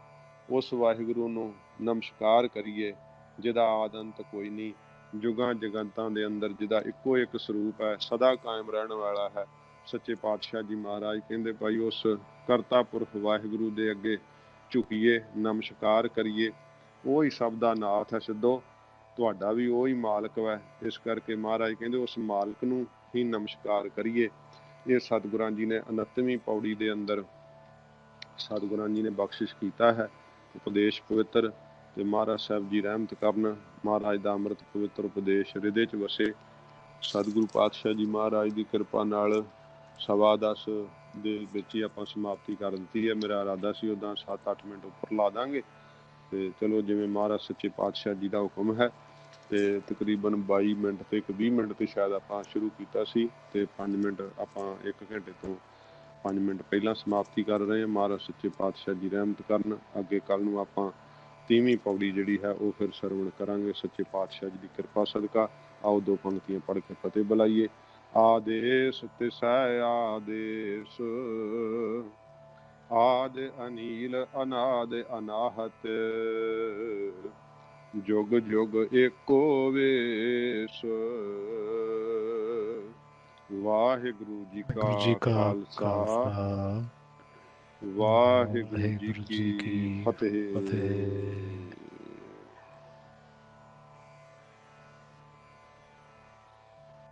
ਉਸ ਵਾਹਿਗੁਰੂ ਨੂੰ ਨਮਸਕਾਰ ਕਰੀਏ ਜਿਹਦਾ ਆਦਿ ਅੰਤ ਕੋਈ ਨਹੀਂ, ਜੁਗਾਂ ਜਗਤਾਂ ਦੇ ਅੰਦਰ ਜਿਹਦਾ ਇੱਕੋ ਇੱਕ ਸਰੂਪ ਹੈ, ਸਦਾ ਕਾਇਮ ਰਹਿਣ ਵਾਲਾ ਹੈ। ਸੱਚੇ ਪਾਤਸ਼ਾਹ ਜੀ ਮਹਾਰਾਜ ਕਹਿੰਦੇ ਭਾਈ ਉਸ ਕਰਤਾ ਪੁਰਖ ਵਾਹਿਗੁਰੂ ਦੇ ਅੱਗੇ ਝੁਕੀਏ, ਨਮਸਕਾਰ ਕਰੀਏ। ਉਹ ਹੀ ਸਭ ਦਾ ਨਾਥ ਹੈ ਸਿੱਧੋ, ਤੁਹਾਡਾ ਵੀ ਉਹ ਹੀ ਮਾਲਕ ਹੈ। ਇਸ ਕਰਕੇ ਮਹਾਰਾਜ ਕਹਿੰਦੇ ਉਸ ਮਾਲਕ ਨੂੰ ਹੀ ਨਮਸਕਾਰ ਕਰੀਏ। ਇਹ ਸਤਿਗੁਰਾਂ ਜੀ ਨੇ 29ਵੀਂ ਪੌੜੀ ਦੇ ਅੰਦਰ ਸਤਿਗੁਰਾਂ ਜੀ ਨੇ ਬਖਸ਼ਿਸ਼ ਕੀਤਾ ਹੈ। ਉਪਦੇਸ਼ ਪਵਿੱਤਰ ਤੇ ਮਹਾਰਾਜ ਸਾਹਿਬ ਜੀ ਰਹਿਮਤ ਕਰਨ। ਮਹਾਰਾਜ ਦਾ ਅੰਮ੍ਰਿਤ ਪਵਿੱਤਰ ਉਪਦੇਸ਼ ਹਿਰਦੇ 'ਚ ਵਸੇ। ਸਤਿਗੁਰੂ ਪਾਤਸ਼ਾਹ ਜੀ ਮਹਾਰਾਜ ਦੀ ਕਿਰਪਾ ਨਾਲ 10:15 ਦੇ ਵਿੱਚ ਹੀ ਆਪਾਂ ਸਮਾਪਤੀ ਕਰ ਦਿੱਤੀ ਹੈ। ਮੇਰਾ ਇਰਾਦਾ ਸੀ ਉੱਦਾਂ 7-8 ਮਿੰਟ ਉੱਪਰ ਲਾ ਦਾਂਗੇ, ਤੇ ਚਲੋ ਜਿਵੇਂ ਮਹਾਰਾਜ ਸੱਚੇ ਪਾਤਸ਼ਾਹ ਜੀ ਦਾ ਹੁਕਮ ਹੈ। ਤੇ ਤਕਰੀਬਨ 22 ਮਿੰਟ ਤੇ 20 ਮਿੰਟ ਤੇ ਸ਼ਾਇਦ ਆਪਾਂ ਸ਼ੁਰੂ ਕੀਤਾ ਸੀ, ਤੇ 5 ਮਿੰਟ ਆਪਾਂ 1 ਘੰਟੇ ਤੋਂ 5 ਮਿੰਟ ਪਹਿਲਾਂ ਸਮਾਪਤੀ ਕਰ ਰਹੇ ਹਾਂ। ਮਹਾਰਾਜ ਸੱਚੇ ਪਾਤਸ਼ਾਹ ਜੀ ਰਹਿਮਤ ਕਰਨ। ਅੱਗੇ ਕੱਲ ਨੂੰ ਆਪਾਂ 30ਵੀਂ ਪੌੜੀ ਜਿਹੜੀ ਹੈ ਉਹ ਫਿਰ ਸਰਵਣ ਕਰਾਂਗੇ ਸੱਚੇ ਪਾਤਸ਼ਾਹ ਜੀ ਦੀ ਕਿਰਪਾ ਸਦਕਾ। ਆਓ 2 ਪੰਕਤੀਆਂ ਪੜ੍ਹ ਕੇ ਫਤਿਹ ਬੁਲਾਈਏ। ਆਦੇਸ ਤਿਸੈ ਆਦੇਸ, ਆਦ ਅਨੀਲ ਅਨਾਦ ਅਨਾਹਤ, ਜੁਗ ਜੁਗ ਏਕੋ ਵੇਸ। ਵਾਹਿਗੁਰੂ ਜੀ ਕਾ ਖਾਲਸਾ, ਵਾਹਿਗੁਰੂ ਜੀ ਕੀ ਫਤਿਹ।